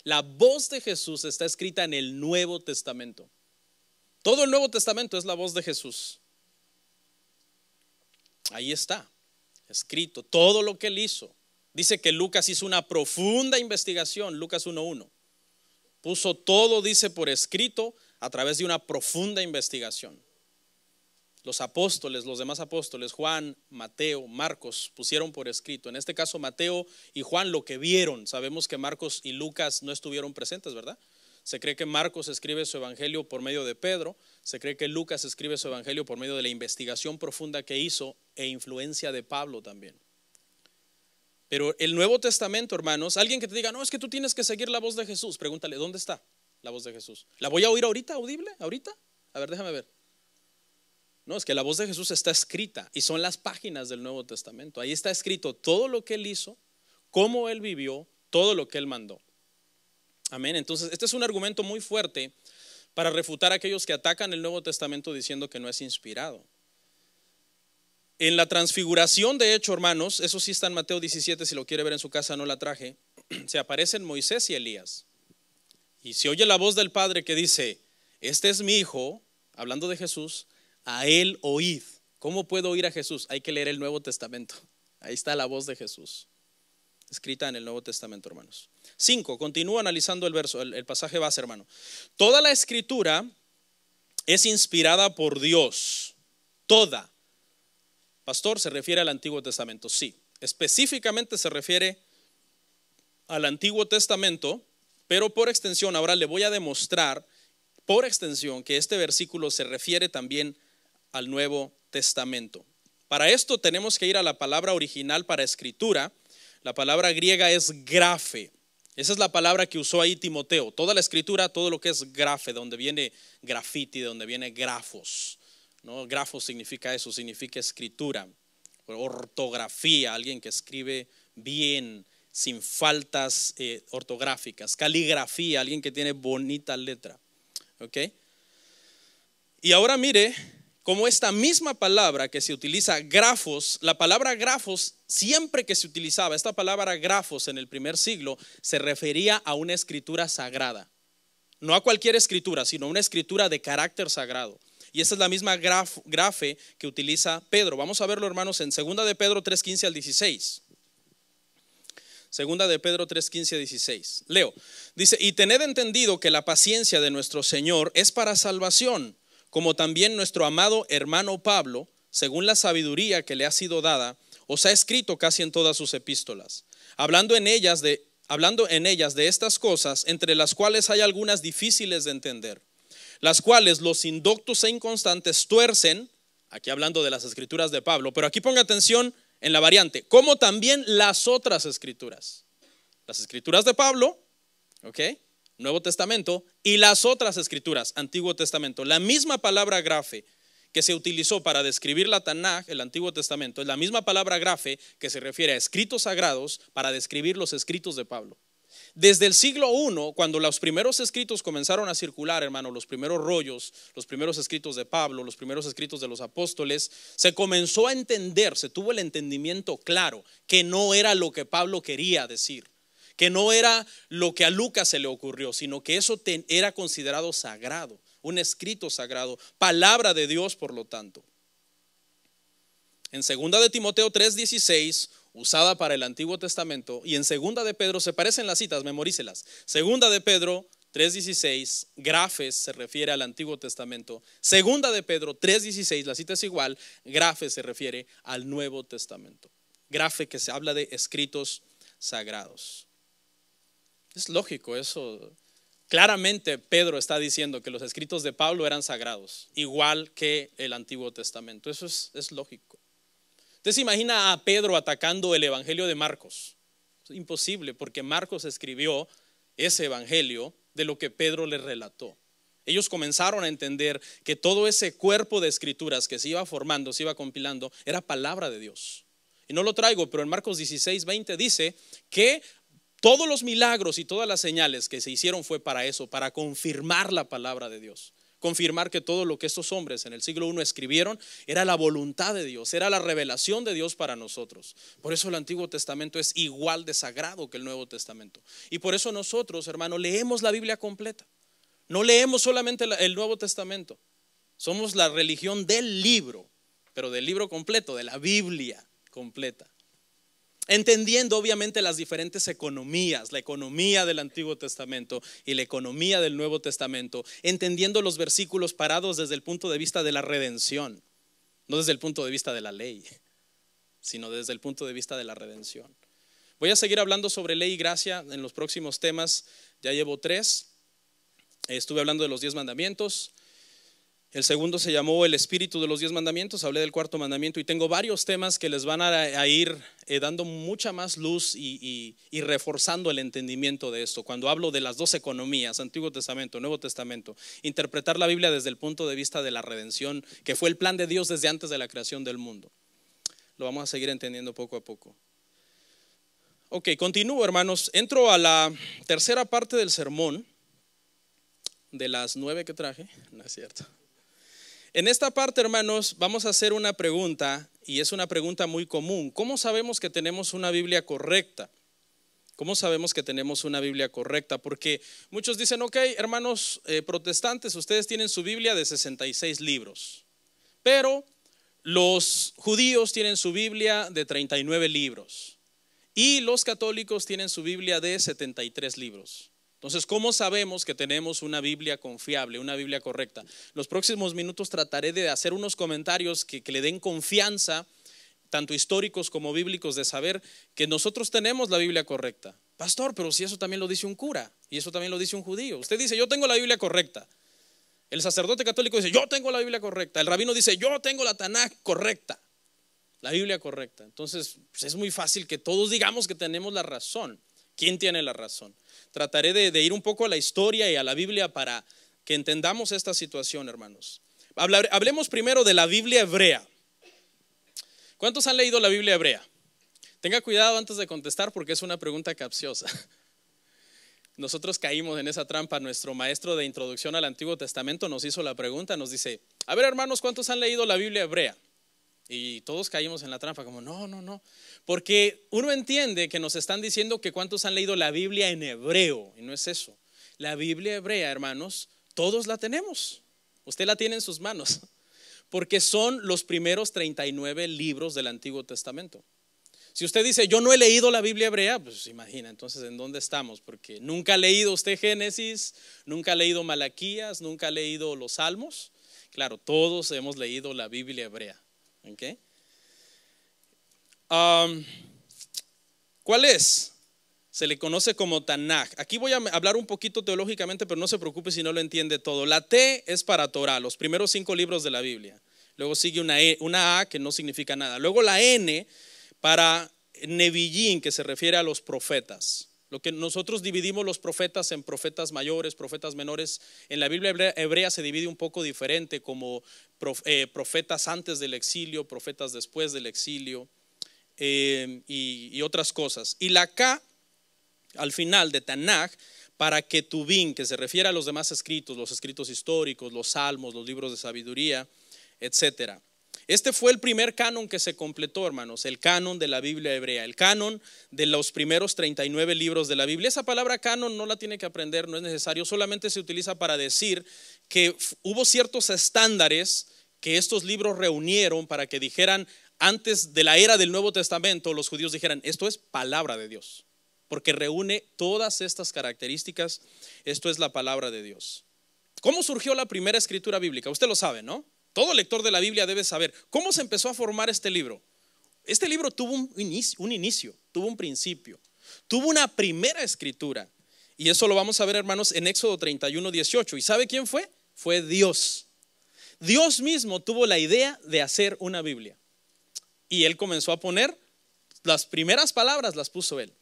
La voz de Jesús está escrita en el Nuevo Testamento. Todo el Nuevo Testamento es la voz de Jesús. Ahí está, escrito, todo lo que él hizo. Dice que Lucas hizo una profunda investigación, Lucas 1:1. Puso todo, dice, por escrito a través de una profunda investigación. Los apóstoles, los demás apóstoles, Juan, Mateo, Marcos, pusieron por escrito. En este caso Mateo y Juan lo que vieron. Sabemos que Marcos y Lucas no estuvieron presentes, ¿verdad? Se cree que Marcos escribe su evangelio por medio de Pedro. Se cree que Lucas escribe su evangelio por medio de la investigación profunda que hizo e influencia de Pablo también. Pero el Nuevo Testamento, hermanos, alguien que te diga, no, es que tú tienes que seguir la voz de Jesús, pregúntale, ¿dónde está la voz de Jesús? ¿La voy a oír ahorita, audible? ¿Ahorita? A ver, déjame ver. No, es que la voz de Jesús está escrita y son las páginas del Nuevo Testamento. Ahí está escrito todo lo que él hizo, cómo él vivió, todo lo que él mandó. Amén. Entonces, este es un argumento muy fuerte para refutar a aquellos que atacan el Nuevo Testamento diciendo que no es inspirado. En la transfiguración, de hecho, hermanos, eso sí está en Mateo 17, si lo quiere ver en su casa, no la traje, se aparecen Moisés y Elías. Y se oye la voz del Padre que dice, este es mi hijo, hablando de Jesús, a él oíd. ¿Cómo puedo oír a Jesús? Hay que leer el Nuevo Testamento. Ahí está la voz de Jesús, escrita en el Nuevo Testamento, hermanos. 5, continúa analizando el verso, el pasaje base, hermano. Toda la escritura es inspirada por Dios. Toda. Pastor, ¿se refiere al Antiguo Testamento? Sí, específicamente se refiere al Antiguo Testamento, pero por extensión, ahora le voy a demostrar por extensión que este versículo se refiere también al Nuevo Testamento. Para esto tenemos que ir a la palabra original para escritura. La palabra griega es grafe. Esa es la palabra que usó ahí Timoteo. Toda la escritura, todo lo que es grafe, de donde viene grafiti, de donde viene grafos, ¿no? Grafos significa eso, significa escritura, ortografía, alguien que escribe bien, sin faltas ortográficas. Caligrafía, alguien que tiene bonita letra. ¿Ok? Y ahora mire cómo esta misma palabra que se utiliza, grafos, la palabra grafos, siempre que se utilizaba esta palabra grafos en el primer siglo, se refería a una escritura sagrada. No a cualquier escritura, sino a una escritura de carácter sagrado. Y esa es la misma grafe que utiliza Pedro. Vamos a verlo, hermanos, en 2 de Pedro 3:15 al 16. 2 de Pedro 3:15 al 16. Leo. Dice, y tened entendido que la paciencia de nuestro Señor es para salvación, como también nuestro amado hermano Pablo, según la sabiduría que le ha sido dada, os ha escrito casi en todas sus epístolas, hablando en ellas de estas cosas, entre las cuales hay algunas difíciles de entender, las cuales los indoctos e inconstantes tuercen, aquí hablando de las escrituras de Pablo, pero aquí ponga atención en la variante, como también las otras escrituras. Las escrituras de Pablo, ¿ok? Nuevo Testamento, y las otras escrituras, Antiguo Testamento. La misma palabra grafe que se utilizó para describir la Tanaj, el Antiguo Testamento, es la misma palabra grafe que se refiere a escritos sagrados para describir los escritos de Pablo. Desde el siglo I, cuando los primeros escritos comenzaron a circular, hermano, los primeros rollos, los primeros escritos de Pablo, los primeros escritos de los apóstoles, se comenzó a entender, se tuvo el entendimiento claro que no era lo que Pablo quería decir, que no era lo que a Lucas se le ocurrió, sino que eso era considerado sagrado, un escrito sagrado, palabra de Dios, por lo tanto. En 2 de Timoteo 3:16, usada para el Antiguo Testamento, y en 2 de Pedro, se parecen las citas, memorícelas. 2 de Pedro 3:16, grafes se refiere al Antiguo Testamento. 2 de Pedro 3:16, la cita es igual, grafes se refiere al Nuevo Testamento. Grafe que se habla de escritos sagrados. Es lógico eso. Claramente Pedro está diciendo que los escritos de Pablo eran sagrados, igual que el Antiguo Testamento. Eso es lógico. Usted se imagina a Pedro atacando el evangelio de Marcos. Es imposible, porque Marcos escribió ese evangelio de lo que Pedro le relató. Ellos comenzaron a entender que todo ese cuerpo de escrituras que se iba formando, se iba compilando, era palabra de Dios. y no lo traigo, pero en Marcos 16:20 dice que todos los milagros y todas las señales que se hicieron fue para eso, para confirmar la palabra de Dios. Confirmar que todo lo que estos hombres en el siglo I escribieron era la voluntad de Dios, era la revelación de Dios para nosotros. Por eso el Antiguo Testamento es igual de sagrado que el Nuevo Testamento. Y por eso nosotros, hermano, leemos la Biblia completa. No leemos solamente el Nuevo Testamento. Somos la religión del libro, pero del libro completo, de la Biblia completa. Entendiendo obviamente las diferentes economías, la economía del Antiguo Testamento y la economía del Nuevo Testamento, entendiendo los versículos parados desde el punto de vista de la redención, no desde el punto de vista de la ley, sino desde el punto de vista de la redención. Voy a seguir hablando sobre ley y gracia en los próximos temas, ya llevo 3, estuve hablando de los 10 mandamientos. El segundo se llamó el espíritu de los 10 mandamientos, hablé del cuarto mandamiento y tengo varios temas que les van a ir dando mucha más luz y reforzando el entendimiento de esto. Cuando hablo de las dos economías, Antiguo Testamento, Nuevo Testamento, interpretar la Biblia desde el punto de vista de la redención, que fue el plan de Dios desde antes de la creación del mundo. Lo vamos a seguir entendiendo poco a poco. Ok, continúo, hermanos. Entro a la tercera parte del sermón, de las 9 que traje, no es cierto. En esta parte, hermanos, vamos a hacer una pregunta y es una pregunta muy común. ¿Cómo sabemos que tenemos una Biblia correcta? ¿Cómo sabemos que tenemos una Biblia correcta? Porque muchos dicen, ok, hermanos protestantes, ustedes tienen su Biblia de 66 libros, pero los judíos tienen su Biblia de 39 libros y los católicos tienen su Biblia de 73 libros. Entonces, ¿cómo sabemos que tenemos una Biblia confiable, una Biblia correcta? Los próximos minutos trataré de hacer unos comentarios que le den confianza, tanto históricos como bíblicos, de saber que nosotros tenemos la Biblia correcta. Pastor, pero si eso también lo dice un cura y eso también lo dice un judío. Usted dice, yo tengo la Biblia correcta. El sacerdote católico dice, yo tengo la Biblia correcta. El rabino dice, yo tengo la Tanaj correcta, la Biblia correcta. Entonces, pues es muy fácil que todos digamos que tenemos la razón. ¿Quién tiene la razón? Trataré de ir un poco a la historia y a la Biblia para que entendamos esta situación, hermanos. Hablemos primero de la Biblia hebrea. ¿Cuántos han leído la Biblia hebrea? Tenga cuidado antes de contestar porque es una pregunta capciosa. Nosotros caímos en esa trampa. Nuestro maestro de introducción al Antiguo Testamento nos hizo la pregunta, nos dice, a ver, hermanos, ¿cuántos han leído la Biblia hebrea? Y todos caímos en la trampa como no, porque uno entiende que nos están diciendo que cuántos han leído la Biblia en hebreo, y no es eso. La Biblia hebrea, hermanos, todos la tenemos, usted la tiene en sus manos, porque son los primeros 39 libros del Antiguo Testamento. Si usted dice, yo no he leído la Biblia hebrea, pues imagina, entonces ¿en dónde estamos? Porque nunca ha leído usted Génesis, nunca ha leído Malaquías, nunca ha leído los Salmos. Claro, todos hemos leído la Biblia hebrea. Okay. ¿Cuál es? Se le conoce como Tanaj. Aquí voy a hablar un poquito teológicamente, pero no se preocupe si no lo entiende todo. La T es para Torah, los primeros 5 libros de la Biblia. Luego sigue una A que no significa nada. Luego la N para Neviyin, que se refiere a los profetas. Lo que nosotros dividimos los profetas en profetas mayores, profetas menores, en la Biblia hebrea se divide un poco diferente, como profetas antes del exilio, profetas después del exilio y otras cosas. Y la K al final de Tanaj para Ketubim, que se refiere a los demás escritos, los escritos históricos, los salmos, los libros de sabiduría, etcétera. Este fue el primer canon que se completó, hermanos, el canon de la Biblia hebrea, el canon de los primeros 39 libros de la Biblia. Esa palabra canon no la tiene que aprender, no es necesario, solamente se utiliza para decir que hubo ciertos estándares que estos libros reunieron para que dijeran, antes de la era del Nuevo Testamento, los judíos dijeran, esto es palabra de Dios, porque reúne todas estas características, esto es la palabra de Dios. ¿Cómo surgió la primera escritura bíblica? Usted lo sabe, ¿no? Todo lector de la Biblia debe saber cómo se empezó a formar este libro. Este libro tuvo un inicio, tuvo un principio, tuvo una primera escritura. Y eso lo vamos a ver, hermanos, en Éxodo 31:18. ¿Y sabe quién fue? Fue Dios. Dios mismo tuvo la idea de hacer una Biblia. Y Él comenzó a poner, las primeras palabras las puso Él.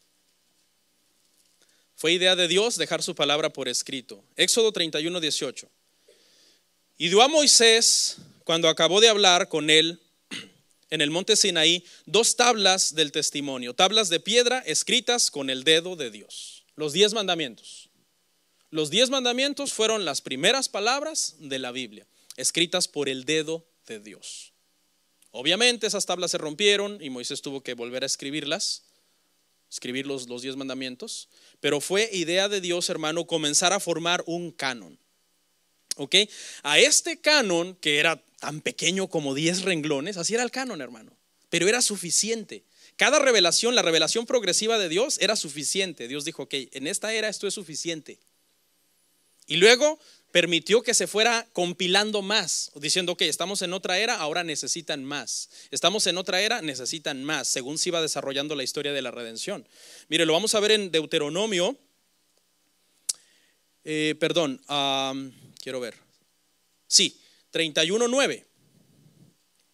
Fue idea de Dios dejar su palabra por escrito. Éxodo 31:18. Y dio a Moisés, cuando acabó de hablar con él, en el monte Sinaí 2 tablas del testimonio, tablas de piedra escritas con el dedo de Dios. Los 10 mandamientos. Los 10 mandamientos fueron las primeras palabras de la Biblia, escritas por el dedo de Dios. Obviamente esas tablas se rompieron y Moisés tuvo que volver a escribir los 10 mandamientos, pero fue idea de Dios, hermano, comenzar a formar un canon. ¿Ok? A este canon, que era tan pequeño como 10 renglones, así era el canon, hermano, pero era suficiente. Cada revelación, la revelación progresiva de Dios era suficiente. Dios dijo, ok, en esta era esto es suficiente. Y luego permitió que se fuera compilando más, diciendo, ok, estamos en otra era, ahora necesitan más. Estamos en otra era, necesitan más, según se iba desarrollando la historia de la redención. Mire, lo vamos a ver en Deuteronomio, quiero ver. Sí, 31:9.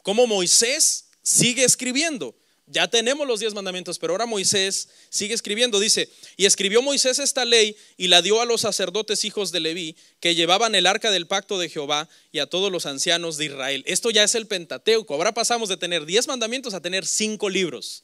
Cómo Moisés sigue escribiendo. Ya tenemos los 10 mandamientos, pero ahora Moisés sigue escribiendo. Dice, y escribió Moisés esta ley y la dio a los sacerdotes hijos de Leví, que llevaban el arca del pacto de Jehová, y a todos los ancianos de Israel. Esto ya es el Pentateuco. Ahora pasamos de tener 10 mandamientos a tener 5 libros.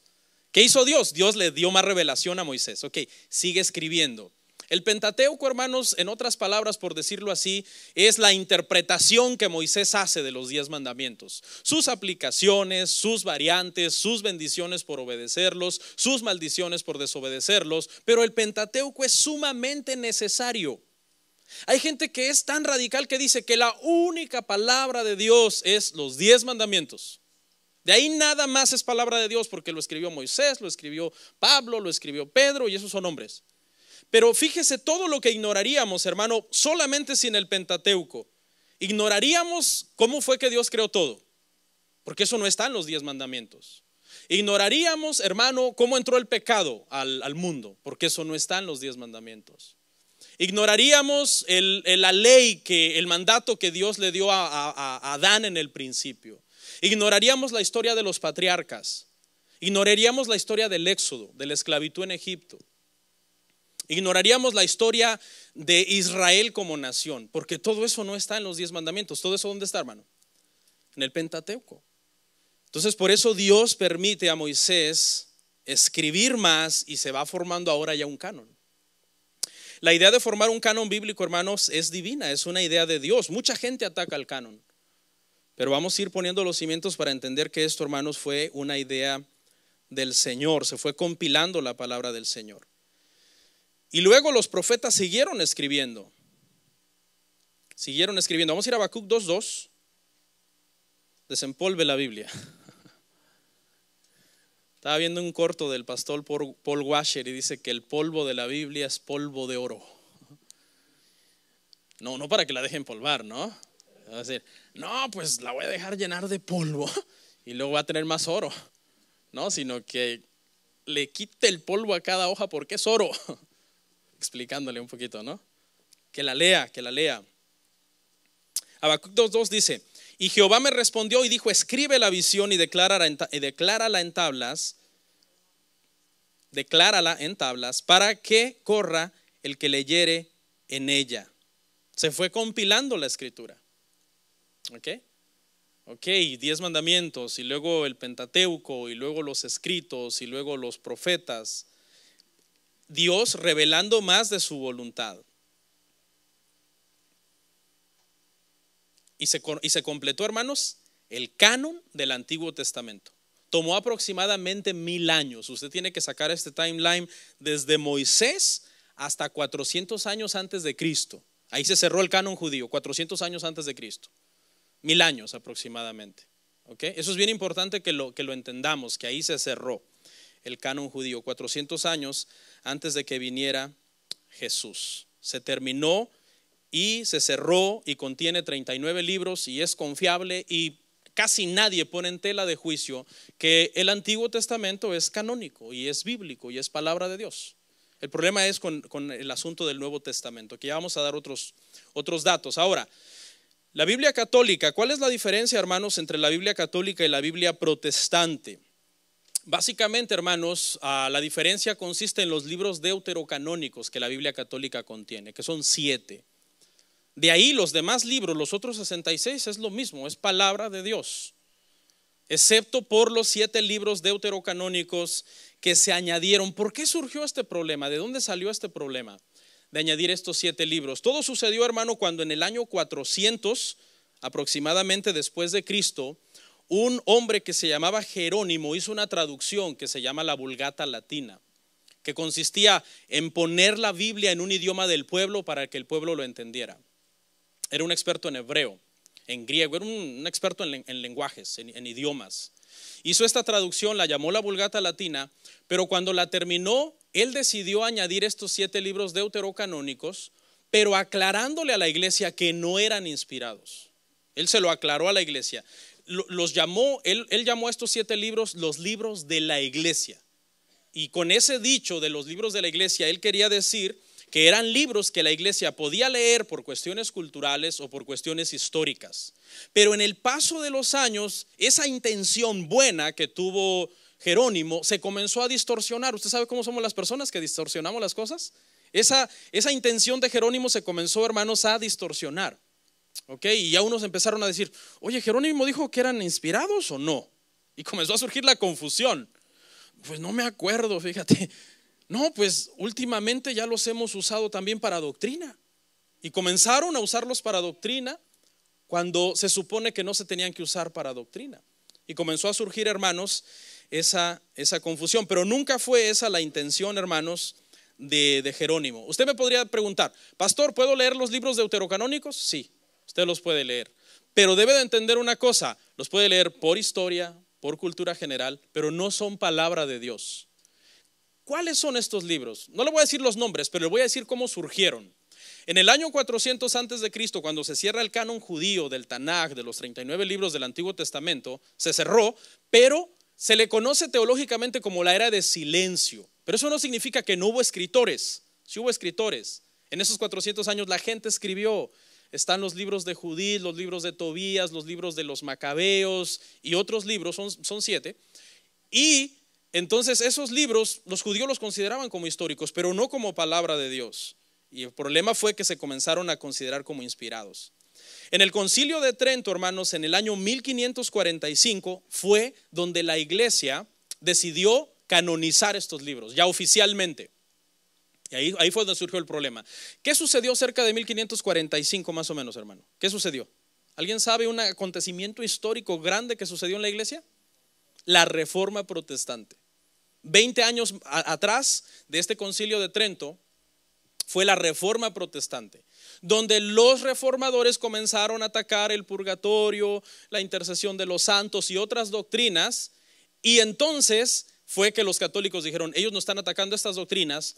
¿Qué hizo Dios? Dios le dio más revelación a Moisés. Ok, sigue escribiendo. El Pentateuco, hermanos, en otras palabras, por decirlo así, es la interpretación que Moisés hace de los 10 mandamientos. Sus aplicaciones, sus variantes, sus bendiciones por obedecerlos, sus maldiciones por desobedecerlos. Pero el Pentateuco es sumamente necesario. Hay gente que es tan radical que dice que la única palabra de Dios es los 10 mandamientos. De ahí nada más es palabra de Dios, porque lo escribió Moisés, lo escribió Pablo, lo escribió Pedro, y esos son hombres. Pero fíjese todo lo que ignoraríamos, hermano, solamente sin el Pentateuco. Ignoraríamos cómo fue que Dios creó todo, porque eso no está en los 10 mandamientos. Ignoraríamos, hermano, cómo entró el pecado al mundo, porque eso no está en los 10 mandamientos. Ignoraríamos la ley, el mandato que Dios le dio a Adán en el principio. Ignoraríamos la historia de los patriarcas. Ignoraríamos la historia del éxodo, de la esclavitud en Egipto. Ignoraríamos la historia de Israel como nación, porque todo eso no está en los 10 mandamientos. ¿Todo eso dónde está, hermano? En el Pentateuco. Entonces por eso Dios permite a Moisés escribir más y se va formando ahora ya un canon. La idea de formar un canon bíblico, hermanos, es divina, es una idea de Dios. Mucha gente ataca el canon, pero vamos a ir poniendo los cimientos para entender que esto, hermanos, fue una idea del Señor. Se fue compilando la palabra del Señor. Y luego los profetas siguieron escribiendo. Vamos a ir a Habacuc 2:2. Desempolve la Biblia. Estaba viendo un corto del pastor Paul Washer y dice que el polvo de la Biblia es polvo de oro. No para que la dejen polvar, ¿no? Va a decir, no, pues la voy a dejar llenar de polvo y luego va a tener más oro. No, sino que le quite el polvo a cada hoja porque es oro. Explicándole un poquito, ¿no? Que la lea. Habacuc 2:2 dice, y Jehová me respondió y dijo, escribe la visión y declárala en tablas, para que corra el que leyere en ella. Se fue compilando la escritura. Ok, 10 mandamientos, y luego el Pentateuco, y luego los escritos, y luego los profetas. Dios revelando más de su voluntad. Y se completó, hermanos, el canon del Antiguo Testamento. Tomó aproximadamente 1000 años. Usted tiene que sacar este timeline desde Moisés hasta 400 años antes de Cristo. Ahí se cerró el canon judío, 400 años antes de Cristo. 1000 años aproximadamente. ¿Okay? Eso es bien importante que lo entendamos, que ahí se cerró el canon judío, 400 años antes de que viniera Jesús. Se terminó y se cerró y contiene 39 libros y es confiable, y casi nadie pone en tela de juicio que el Antiguo Testamento es canónico y es bíblico y es palabra de Dios. El problema es con el asunto del Nuevo Testamento, que ya vamos a dar otros datos. Ahora, la Biblia católica, ¿cuál es la diferencia, hermanos, entre la Biblia católica y la Biblia protestante? Básicamente, hermanos, la diferencia consiste en los libros deuterocanónicos que la Biblia católica contiene, que son 7. De ahí los demás libros, los otros 66, es lo mismo, es palabra de Dios. excepto por los 7 libros deuterocanónicos que se añadieron. ¿Por qué surgió este problema? ¿De dónde salió este problema de añadir estos 7 libros? Todo sucedió, hermano, cuando en el año 400 aproximadamente después de Cristo, un hombre que se llamaba Jerónimo hizo una traducción que se llama la Vulgata Latina, que consistía en poner la Biblia en un idioma del pueblo para que el pueblo lo entendiera. Era un experto en hebreo, en griego, era un experto en lenguajes, en idiomas. Hizo esta traducción, la llamó la Vulgata Latina, pero cuando la terminó, él decidió añadir estos 7 libros deuterocanónicos, pero aclarándole a la iglesia que no eran inspirados. Él se lo aclaró a la iglesia. Él llamó a estos 7 libros los libros de la iglesia. Y con ese dicho de los libros de la iglesia, él quería decir que eran libros que la iglesia podía leer por cuestiones culturales o por cuestiones históricas. Pero en el paso de los años, esa intención buena que tuvo Jerónimo se comenzó a distorsionar. ¿Usted sabe cómo somos las personas que distorsionamos las cosas? Esa intención de Jerónimo se comenzó, hermanos, a distorsionar. Y ya unos empezaron a decir, oye, Jerónimo dijo que eran inspirados o no. Y comenzó a surgir la confusión. Pues no me acuerdo, fíjate. No, pues últimamente ya los hemos usado también para doctrina. Y comenzaron a usarlos para doctrina cuando se supone que no se tenían que usar para doctrina. Y comenzó a surgir, hermanos, esa confusión. Pero nunca fue esa la intención, hermanos, de Jerónimo. Usted me podría preguntar, pastor, ¿puedo leer los libros deuterocanónicos? Sí, usted los puede leer. Pero debe de entender una cosa, los puede leer por historia, por cultura general, pero no son palabra de Dios. ¿Cuáles son estos libros? No le voy a decir los nombres, pero le voy a decir cómo surgieron. En el año 400 antes de Cristo, cuando se cierra el canon judío del Tanaj, de los 39 libros del Antiguo Testamento, se cerró, pero se le conoce teológicamente como la era de silencio. Pero eso no significa que no hubo escritores. Sí hubo escritores. En esos 400 años la gente escribió. Están los libros de Judith, los libros de Tobías, los libros de los Macabeos y otros libros, son 7. Y entonces esos libros los judíos los consideraban como históricos, pero no como palabra de Dios. Y el problema fue que se comenzaron a considerar como inspirados. En el Concilio de Trento, hermanos, en el año 1545 fue donde la iglesia decidió canonizar estos libros, ya oficialmente. Y ahí fue donde surgió el problema. ¿Qué sucedió cerca de 1545 más o menos, hermano? ¿Qué sucedió? ¿Alguien sabe un acontecimiento histórico grande que sucedió en la iglesia? La Reforma Protestante. 20 años atrás de este Concilio de Trento fue la Reforma Protestante, donde los reformadores comenzaron a atacar el purgatorio, la intercesión de los santos y otras doctrinas, y entonces fue que los católicos dijeron, ellos no están atacando estas doctrinas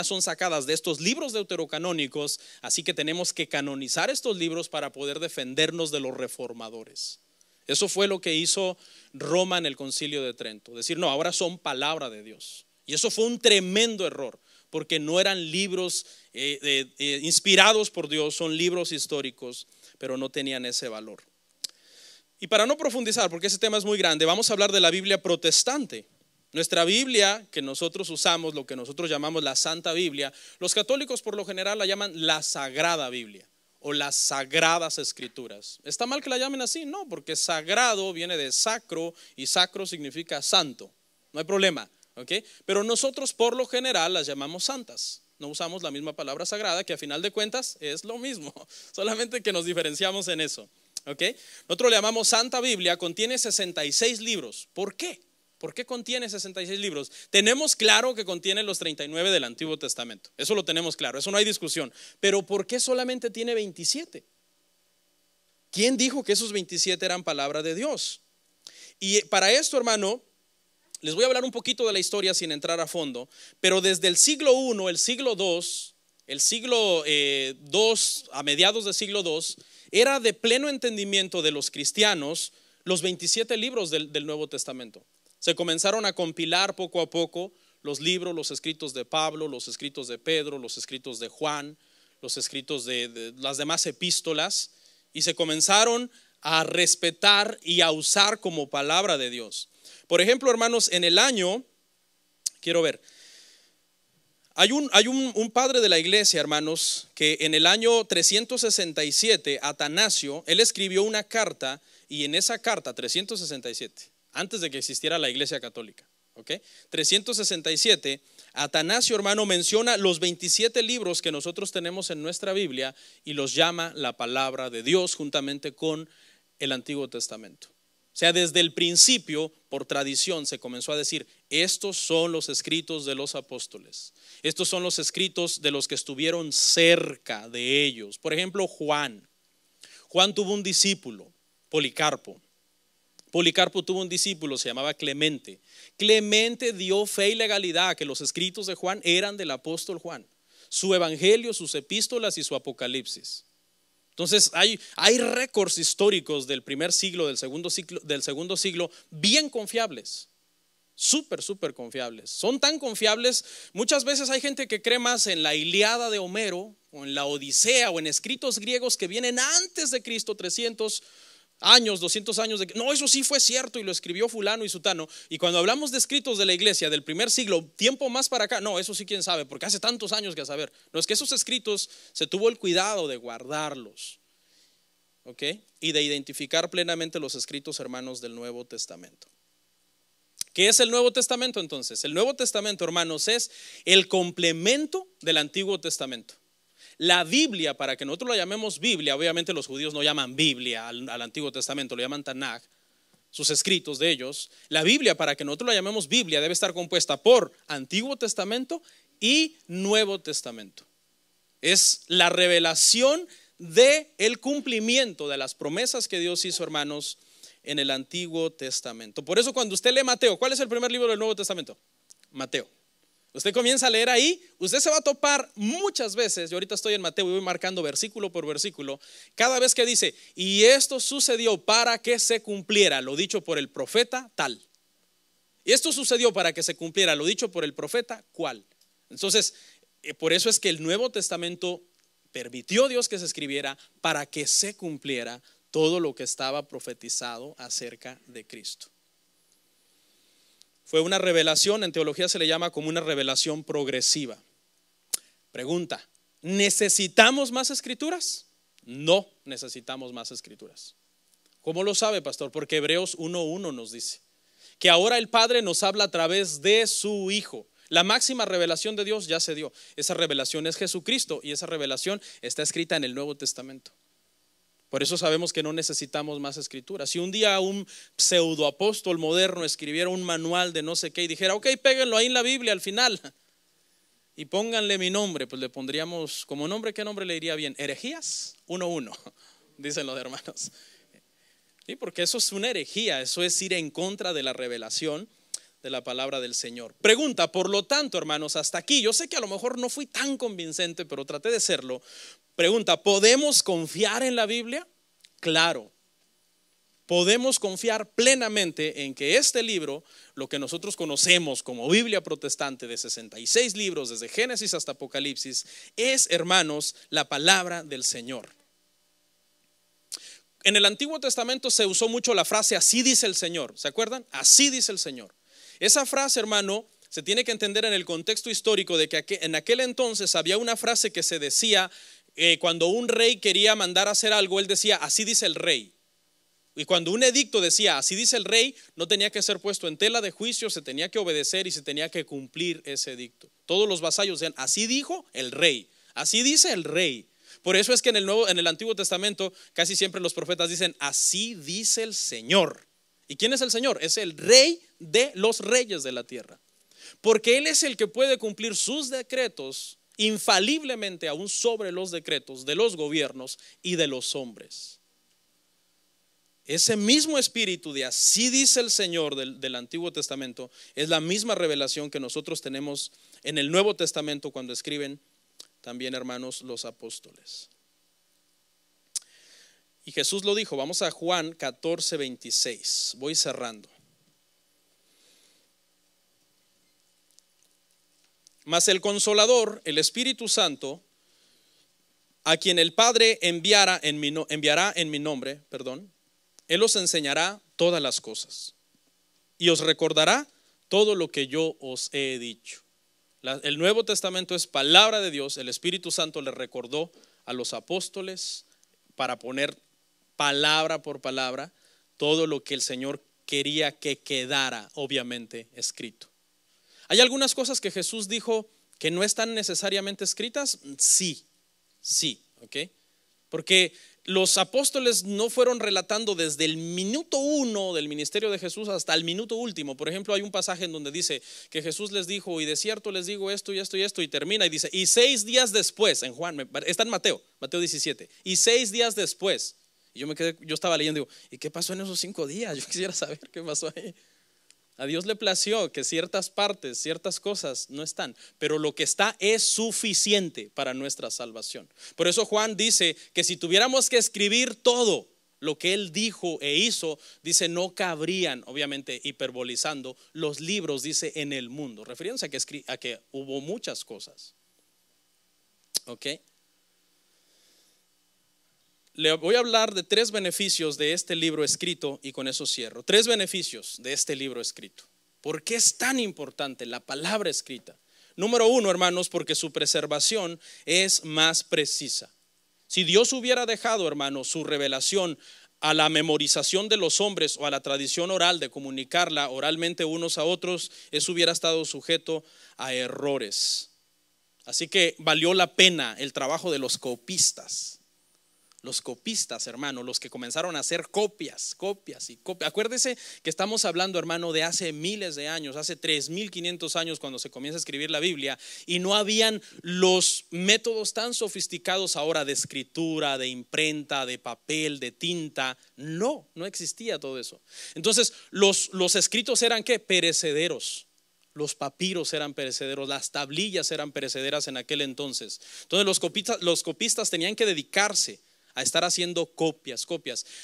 son sacadas de estos libros deuterocanónicos, así que tenemos que canonizar estos libros para poder defendernos de los reformadores. Eso fue lo que hizo Roma en el Concilio de Trento, decir, no, ahora son palabra de Dios. Y eso fue un tremendo error, porque no eran libros inspirados por Dios, son libros históricos, pero no tenían ese valor. Y para no profundizar, porque ese tema es muy grande, vamos a hablar de la Biblia protestante. Nuestra Biblia que nosotros usamos, lo que nosotros llamamos la Santa Biblia, los católicos por lo general la llaman la Sagrada Biblia o las Sagradas Escrituras. ¿Está mal que la llamen así? No, porque sagrado viene de sacro y sacro significa santo. No hay problema, ¿ok? Pero nosotros por lo general las llamamos santas. No usamos la misma palabra sagrada, que a final de cuentas es lo mismo, solamente que nos diferenciamos en eso, ¿ok? Nosotros le llamamos Santa Biblia, contiene 66 libros. ¿Por qué? ¿Por qué contiene 66 libros? Tenemos claro que contiene los 39 del Antiguo Testamento. Eso lo tenemos claro, eso no hay discusión. Pero ¿por qué solamente tiene 27? ¿Quién dijo que esos 27 eran palabra de Dios? Y para esto, hermano, les voy a hablar un poquito de la historia sin entrar a fondo. Pero desde el siglo I, el siglo II, a mediados del siglo II, era de pleno entendimiento de los cristianos los 27 libros del Nuevo Testamento. Se comenzaron a compilar poco a poco los libros, los escritos de Pablo, los escritos de Pedro, los escritos de Juan, los escritos de las demás epístolas, y se comenzaron a respetar y a usar como palabra de Dios. Por ejemplo, hermanos, en el año, un padre de la iglesia, hermanos, que en el año 367, Atanasio, él escribió una carta, y en esa carta, 367, antes de que existiera la iglesia católica, ¿ok? 367, Atanasio, hermano, menciona los 27 libros que nosotros tenemos en nuestra Biblia y los llama la palabra de Dios juntamente con el Antiguo Testamento. O sea, desde el principio, por tradición, se comenzó a decir, estos son los escritos de los apóstoles. Estos son los escritos de los que estuvieron cerca de ellos. Por ejemplo, Juan. Juan tuvo un discípulo, Policarpo. Policarpo tuvo un discípulo, se llamaba Clemente. Clemente dio fe y legalidad a que los escritos de Juan eran del apóstol Juan. Su evangelio, sus epístolas y su apocalipsis. Entonces hay récords históricos del primer siglo, del segundo siglo, bien confiables. Súper confiables. Son tan confiables, muchas veces hay gente que cree más en la Ilíada de Homero, o en la Odisea, o en escritos griegos que vienen antes de Cristo, 300 años, 200 años no, eso sí fue cierto y lo escribió fulano y sutano. Y cuando hablamos de escritos de la iglesia del primer siglo, tiempo más para acá, no, eso sí quién sabe, porque hace tantos años que a saber. No, es que esos escritos se tuvo el cuidado de guardarlos, ¿ok? Y de identificar plenamente los escritos, hermanos, del Nuevo Testamento. ¿Qué es el Nuevo Testamento entonces? El Nuevo Testamento, hermanos, es el complemento del Antiguo Testamento. La Biblia, para que nosotros la llamemos Biblia, obviamente los judíos no llaman Biblia al Antiguo Testamento, lo llaman Tanaj, sus escritos de ellos. La Biblia, para que nosotros la llamemos Biblia, debe estar compuesta por Antiguo Testamento y Nuevo Testamento. Es la revelación del cumplimiento de las promesas que Dios hizo, hermanos, en el Antiguo Testamento. Por eso cuando usted lee Mateo, ¿cuál es el primer libro del Nuevo Testamento? Mateo. Usted comienza a leer ahí, usted se va a topar muchas veces, yo ahorita estoy en Mateo y voy marcando versículo por versículo, cada vez que dice, y esto sucedió para que se cumpliera lo dicho por el profeta tal. Y esto sucedió para que se cumpliera lo dicho por el profeta cuál. Entonces, por eso es que el Nuevo Testamento permitió Dios que se escribiera para que se cumpliera todo lo que estaba profetizado acerca de Cristo. Fue una revelación, en teología se le llama como una revelación progresiva. Pregunta, ¿necesitamos más escrituras? No necesitamos más escrituras. ¿Cómo lo sabe, pastor? Porque Hebreos 1:1 nos dice que ahora el Padre nos habla a través de su Hijo. La máxima revelación de Dios ya se dio. Esa revelación es Jesucristo y esa revelación está escrita en el Nuevo Testamento. Por eso sabemos que no necesitamos más escrituras. Si un día un pseudoapóstol moderno escribiera un manual de no sé qué y dijera, ok, péguenlo ahí en la Biblia al final y pónganle mi nombre, pues le pondríamos como nombre, ¿qué nombre le iría bien? Herejías 1:1, dicen los hermanos. Sí, porque eso es una herejía, eso es ir en contra de la revelación de la palabra del Señor. Pregunta, por lo tanto, hermanos, hasta aquí, yo sé que a lo mejor no fui tan convincente, pero traté de serlo. Pregunta, ¿podemos confiar en la Biblia? Claro, podemos confiar plenamente en que este libro, lo que nosotros conocemos como Biblia protestante de 66 libros, desde Génesis hasta Apocalipsis, es, hermanos, la palabra del Señor. En el Antiguo Testamento se usó mucho la frase, así dice el Señor, ¿se acuerdan? Así dice el Señor. Esa frase, hermano, se tiene que entender en el contexto histórico de que en aquel entonces había una frase que se decía cuando un rey quería mandar a hacer algo, él decía, así dice el rey. Y cuando un edicto decía, así dice el rey, no tenía que ser puesto en tela de juicio, se tenía que obedecer y se tenía que cumplir ese edicto. Todos los vasallos decían, así dijo el rey, así dice el rey. Por eso es que en el Antiguo Testamento casi siempre los profetas dicen, así dice el Señor. ¿Y quién es el Señor? Es el rey de los reyes de la tierra. Porque Él es el que puede cumplir sus decretos infaliblemente aún sobre los decretos de los gobiernos y de los hombres. Ese mismo espíritu de así dice el Señor del Antiguo Testamento es la misma revelación que nosotros tenemos en el Nuevo Testamento cuando escriben también, hermanos, los apóstoles. Y Jesús lo dijo, vamos a Juan 14:26, voy cerrando. Mas el Consolador, el Espíritu Santo, a quien el Padre enviará en mi nombre, Él os enseñará todas las cosas y os recordará todo lo que yo os he dicho. El Nuevo Testamento es palabra de Dios. El Espíritu Santo le recordó a los apóstoles para poner palabra por palabra todo lo que el Señor quería que quedara, obviamente, escrito. ¿Hay algunas cosas que Jesús dijo que no están necesariamente escritas? Sí, ¿ok? Porque los apóstoles no fueron relatando desde el minuto 1 del ministerio de Jesús hasta el minuto último. Por ejemplo, hay un pasaje en donde dice que Jesús les dijo, y de cierto les digo esto y esto y esto, y termina y dice, y 6 días después, en Juan, está en Mateo 17, y 6 días después, y yo estaba leyendo y digo, ¿y qué pasó en esos 5 días? Yo quisiera saber qué pasó ahí. A Dios le plació que ciertas partes, ciertas cosas no están, pero lo que está es suficiente para nuestra salvación. Por eso Juan dice que si tuviéramos que escribir todo lo que él dijo e hizo, dice, no cabrían, obviamente hiperbolizando, los libros, dice, en el mundo, refiriéndose a que hubo muchas cosas. ¿Ok? Le voy a hablar de 3 beneficios de este libro escrito y con eso cierro. 3 beneficios de este libro escrito. ¿Por qué es tan importante la palabra escrita? Número 1, hermanos, porque su preservación es más precisa. Si Dios hubiera dejado, hermanos, su revelación a la memorización de los hombres o a la tradición oral de comunicarla oralmente unos a otros, eso hubiera estado sujeto a errores. Así que valió la pena el trabajo de los copistas. Los copistas, hermano, los que comenzaron a hacer copias. Acuérdese que estamos hablando, hermano, de hace miles de años, hace 3,500 años cuando se comienza a escribir la Biblia, y no habían los métodos tan sofisticados ahora de escritura, de imprenta, de papel, de tinta. No existía todo eso. Entonces, los escritos eran ¿qué? Perecederos. Los papiros eran perecederos, las tablillas eran perecederas en aquel entonces. Entonces, los copistas tenían que dedicarse a estar haciendo copias.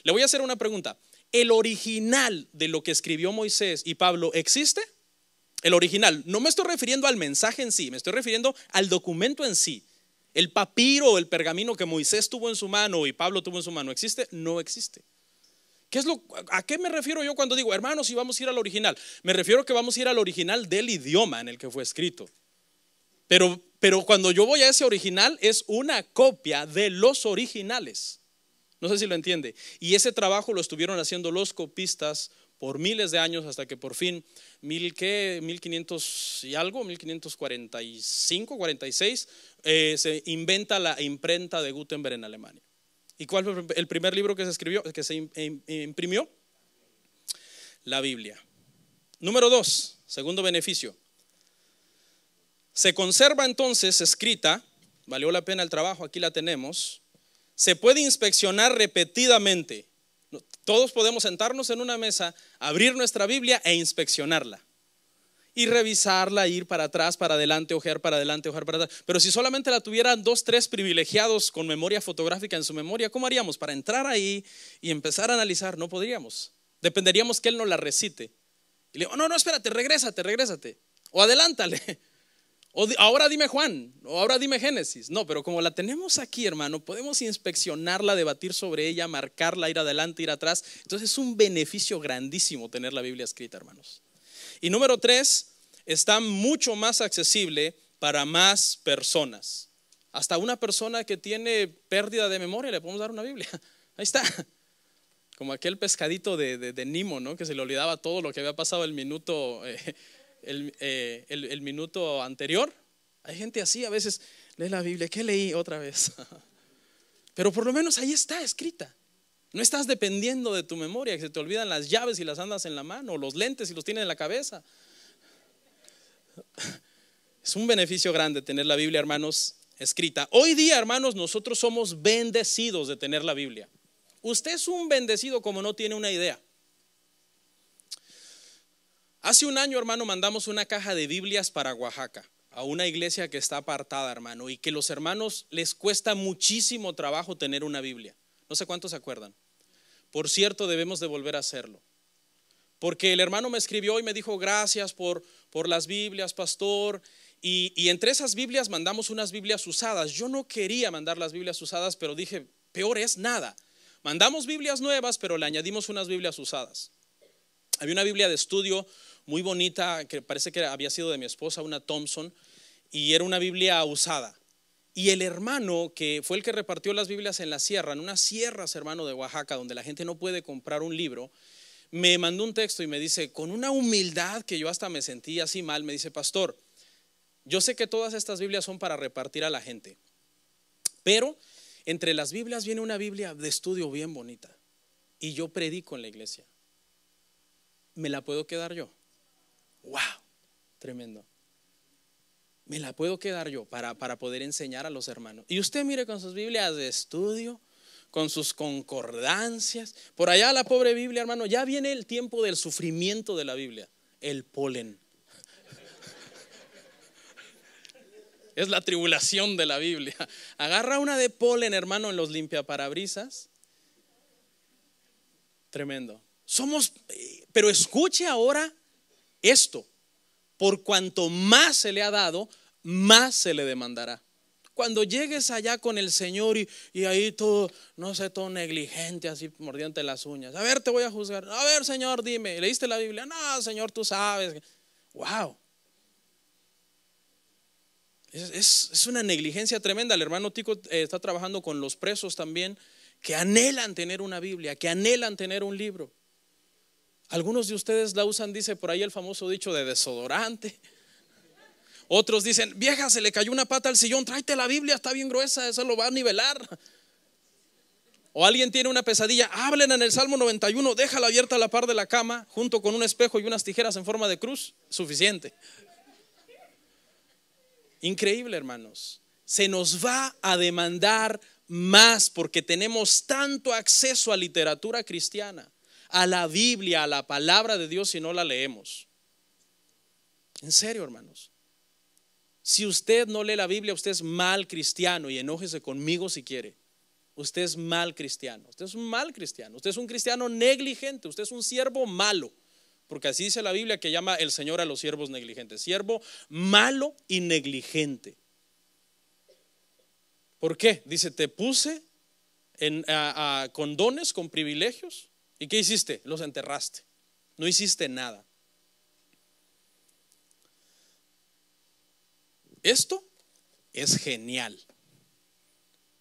Le voy a hacer una pregunta. ¿El original de lo que escribió Moisés y Pablo existe? El original. No me estoy refiriendo al mensaje en sí, me estoy refiriendo al documento en sí. El papiro o el pergamino que Moisés tuvo en su mano y Pablo tuvo en su mano, ¿existe? No existe. ¿A qué me refiero yo cuando digo, hermanos, si vamos a ir al original? Me refiero que vamos a ir al original del idioma en el que fue escrito. Pero cuando yo voy a ese original es una copia de los originales. No sé si lo entiende. Y ese trabajo lo estuvieron haciendo los copistas por miles de años hasta que por fin, 1500 y algo, 1545, 46, se inventa la imprenta de Gutenberg en Alemania. ¿Y cuál fue el primer libro que se escribió, que se imprimió? La Biblia. Número 2, segundo beneficio. Se conserva entonces escrita, valió la pena el trabajo, aquí la tenemos. Se puede inspeccionar repetidamente. Todos podemos sentarnos en una mesa, abrir nuestra Biblia e inspeccionarla. Y revisarla, ir para atrás, para adelante, ojear para adelante, ojear para atrás. Pero si solamente la tuvieran 2, 3 privilegiados con memoria fotográfica en su memoria, ¿cómo haríamos? Para entrar ahí y empezar a analizar, no podríamos. Dependeríamos que él nos la recite. Y le digo, no, espérate, regrésate. O adelántale. O ahora dime Juan, o ahora dime Génesis. No, pero como la tenemos aquí, hermano, podemos inspeccionarla, debatir sobre ella, marcarla, ir adelante, ir atrás. Entonces es un beneficio grandísimo tener la Biblia escrita, hermanos. Y número 3, está mucho más accesible para más personas. Hasta una persona que tiene pérdida de memoria le podemos dar una Biblia. Ahí está. Como aquel pescadito de Nemo, ¿no? Que se le olvidaba todo lo que había pasado el minuto anterior. Hay gente así, a veces lee la Biblia, ¿qué leí otra vez? Pero por lo menos ahí está escrita. No estás dependiendo de tu memoria, que se te olvidan las llaves y las andas en la mano, o los lentes y los tienes en la cabeza. Es un beneficio grande tener la Biblia, hermanos, escrita. Hoy día, hermanos, nosotros somos bendecidos de tener la Biblia. Usted es un bendecido como no tiene una idea. Hace un año, hermano, mandamos una caja de Biblias para Oaxaca, a una iglesia que está apartada, hermano, y que los hermanos les cuesta muchísimo trabajo tener una Biblia. No sé cuántos se acuerdan. Por cierto, debemos de volver a hacerlo. Porque el hermano me escribió y me dijo, gracias por las Biblias, pastor. Y entre esas Biblias mandamos unas Biblias usadas. Yo no quería mandar las Biblias usadas, pero dije, peor es nada. Mandamos Biblias nuevas, pero le añadimos unas Biblias usadas. Había una Biblia de estudio muy bonita, que parece que había sido de mi esposa, una Thompson. y era una Biblia usada. Y el hermano que fue el que repartió las Biblias en la sierra, en unas sierras, hermano, de Oaxaca, donde la gente no puede comprar un libro, me mandó un texto y me dice, con una humildad que yo hasta me sentí así mal, me dice: pastor, yo sé que todas estas Biblias son para repartir a la gente, pero entre las Biblias viene una Biblia de estudio bien bonita y yo predico en la iglesia. ¿Me la puedo quedar yo? ¡Wow! Tremendo. Me la puedo quedar yo para poder enseñar a los hermanos. Y usted mire con sus Biblias de estudio, con sus concordancias. Por allá la pobre Biblia, hermano, ya viene el tiempo del sufrimiento de la Biblia. El polen. Es la tribulación de la Biblia. Agarra una de polen, hermano, en los limpiaparabrisas. Tremendo. Pero escuche ahora esto: por cuanto más se le ha dado, más se le demandará. Cuando llegues allá con el Señor y ahí todo, no sé, todo negligente, así mordiéndote las uñas. A ver, te voy a juzgar. A ver, Señor, dime, ¿leíste la Biblia? No, Señor, tú sabes. Wow. Es una negligencia tremenda. El hermano Tico está trabajando con los presos también, que anhelan tener una Biblia, que anhelan tener un libro. Algunos de ustedes la usan, dice por ahí el famoso dicho, de desodorante. Otros dicen: vieja, se le cayó una pata al sillón, tráete la Biblia, está bien gruesa, eso lo va a nivelar. O alguien tiene una pesadilla, hablen en el Salmo 91, déjala abierta a la par de la cama, junto con un espejo y unas tijeras en forma de cruz, suficiente. Increíble, hermanos. Se nos va a demandar más porque tenemos tanto acceso a literatura cristiana, a la Biblia, a la palabra de Dios, si no la leemos. En serio, hermanos. Si usted no lee la Biblia, usted es mal cristiano, y enójese conmigo si quiere. Usted es mal cristiano. Usted es un mal cristiano. Usted es un cristiano negligente. Usted es un siervo malo. Porque así dice la Biblia, que llama el Señor a los siervos negligentes. Siervo malo y negligente. ¿Por qué? Dice: te puse con dones, con privilegios. ¿Y qué hiciste? Los enterraste. No hiciste nada. Esto es genial.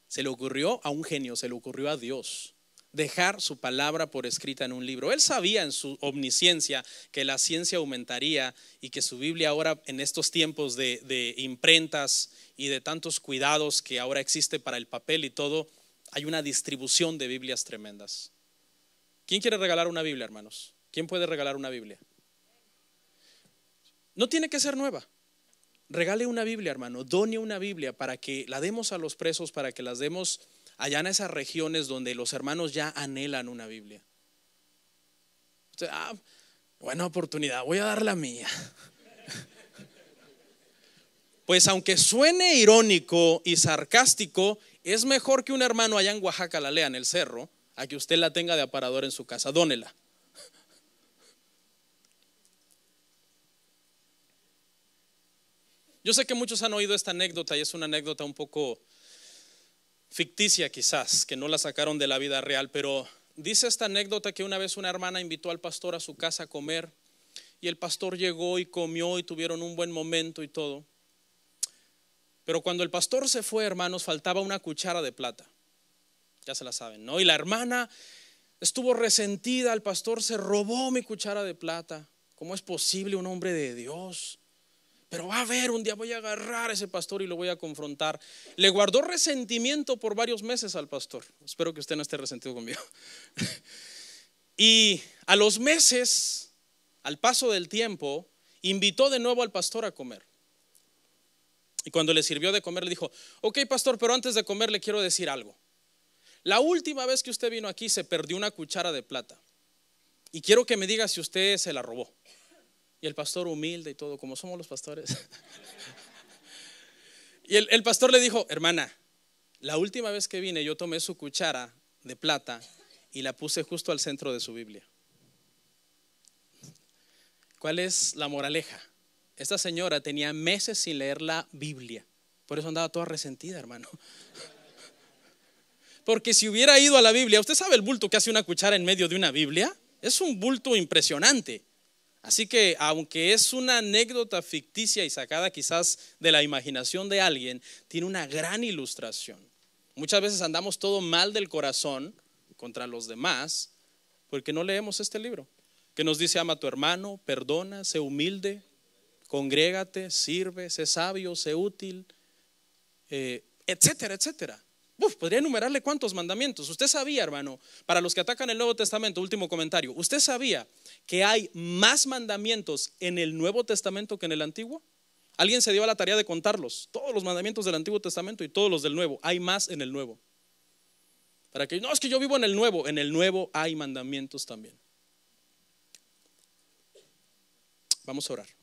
Se le ocurrió a un genio, se le ocurrió a Dios dejar su palabra por escrita en un libro. Él sabía en su omnisciencia que la ciencia aumentaría y que su Biblia ahora, en estos tiempos de imprentas y de tantos cuidados que ahora existe para el papel y todo, hay una distribución de Biblias tremendas. ¿Quién quiere regalar una Biblia, hermanos? ¿Quién puede regalar una Biblia? No tiene que ser nueva. Regale una Biblia, hermano. Done una Biblia para que la demos a los presos, para que las demos allá en esas regiones donde los hermanos ya anhelan una Biblia. Usted, buena oportunidad, voy a dar la mía. Pues aunque suene irónico y sarcástico, es mejor que un hermano allá en Oaxaca la lea en el cerro a que usted la tenga de aparador en su casa. Dónela. Yo sé que muchos han oído esta anécdota, y es una anécdota un poco ficticia quizás, que no la sacaron de la vida real, pero dice esta anécdota que una vez una hermana invitó al pastor a su casa a comer, y el pastor llegó y comió y tuvieron un buen momento y todo. Pero cuando el pastor se fue, hermanos, faltaba una cuchara de plata. Ya se la saben, ¿no? Y la hermana estuvo resentida: el pastor se robó mi cuchara de plata. ¿Cómo es posible, un hombre de Dios? Pero va a ver, un día voy a agarrar a ese pastor y lo voy a confrontar. Le guardó resentimiento por varios meses al pastor. Espero que usted no esté resentido conmigo. Y a los meses, al paso del tiempo, invitó de nuevo al pastor a comer. Y cuando le sirvió de comer, le dijo: ok, pastor, pero antes de comer le quiero decir algo. La última vez que usted vino aquí se perdió una cuchara de plata, y quiero que me diga si usted se la robó. Y el pastor, humilde y todo, como somos los pastores. Y el pastor le dijo: hermana, la última vez que vine yo tomé su cuchara de plata y la puse justo al centro de su Biblia. ¿Cuál es la moraleja? Esta señora tenía meses sin leer la Biblia, por eso andaba toda resentida, hermano. Porque si hubiera ido a la Biblia, ¿usted sabe el bulto que hace una cuchara en medio de una Biblia? Es un bulto impresionante. Así que aunque es una anécdota ficticia y sacada quizás de la imaginación de alguien, tiene una gran ilustración. Muchas veces andamos todo mal del corazón contra los demás porque no leemos este libro, que nos dice: ama a tu hermano, perdona, sé humilde, congrégate, sirve, sé sabio, sé útil, etcétera, etcétera. Podría enumerarle cuántos mandamientos. Usted sabía, hermano, para los que atacan el Nuevo Testamento, último comentario, ¿usted sabía que hay más mandamientos en el Nuevo Testamento que en el Antiguo? Alguien se dio a la tarea de contarlos, todos los mandamientos del Antiguo Testamento y todos los del Nuevo. Hay más en el Nuevo. Para que no, es que yo vivo en el Nuevo hay mandamientos también. Vamos a orar.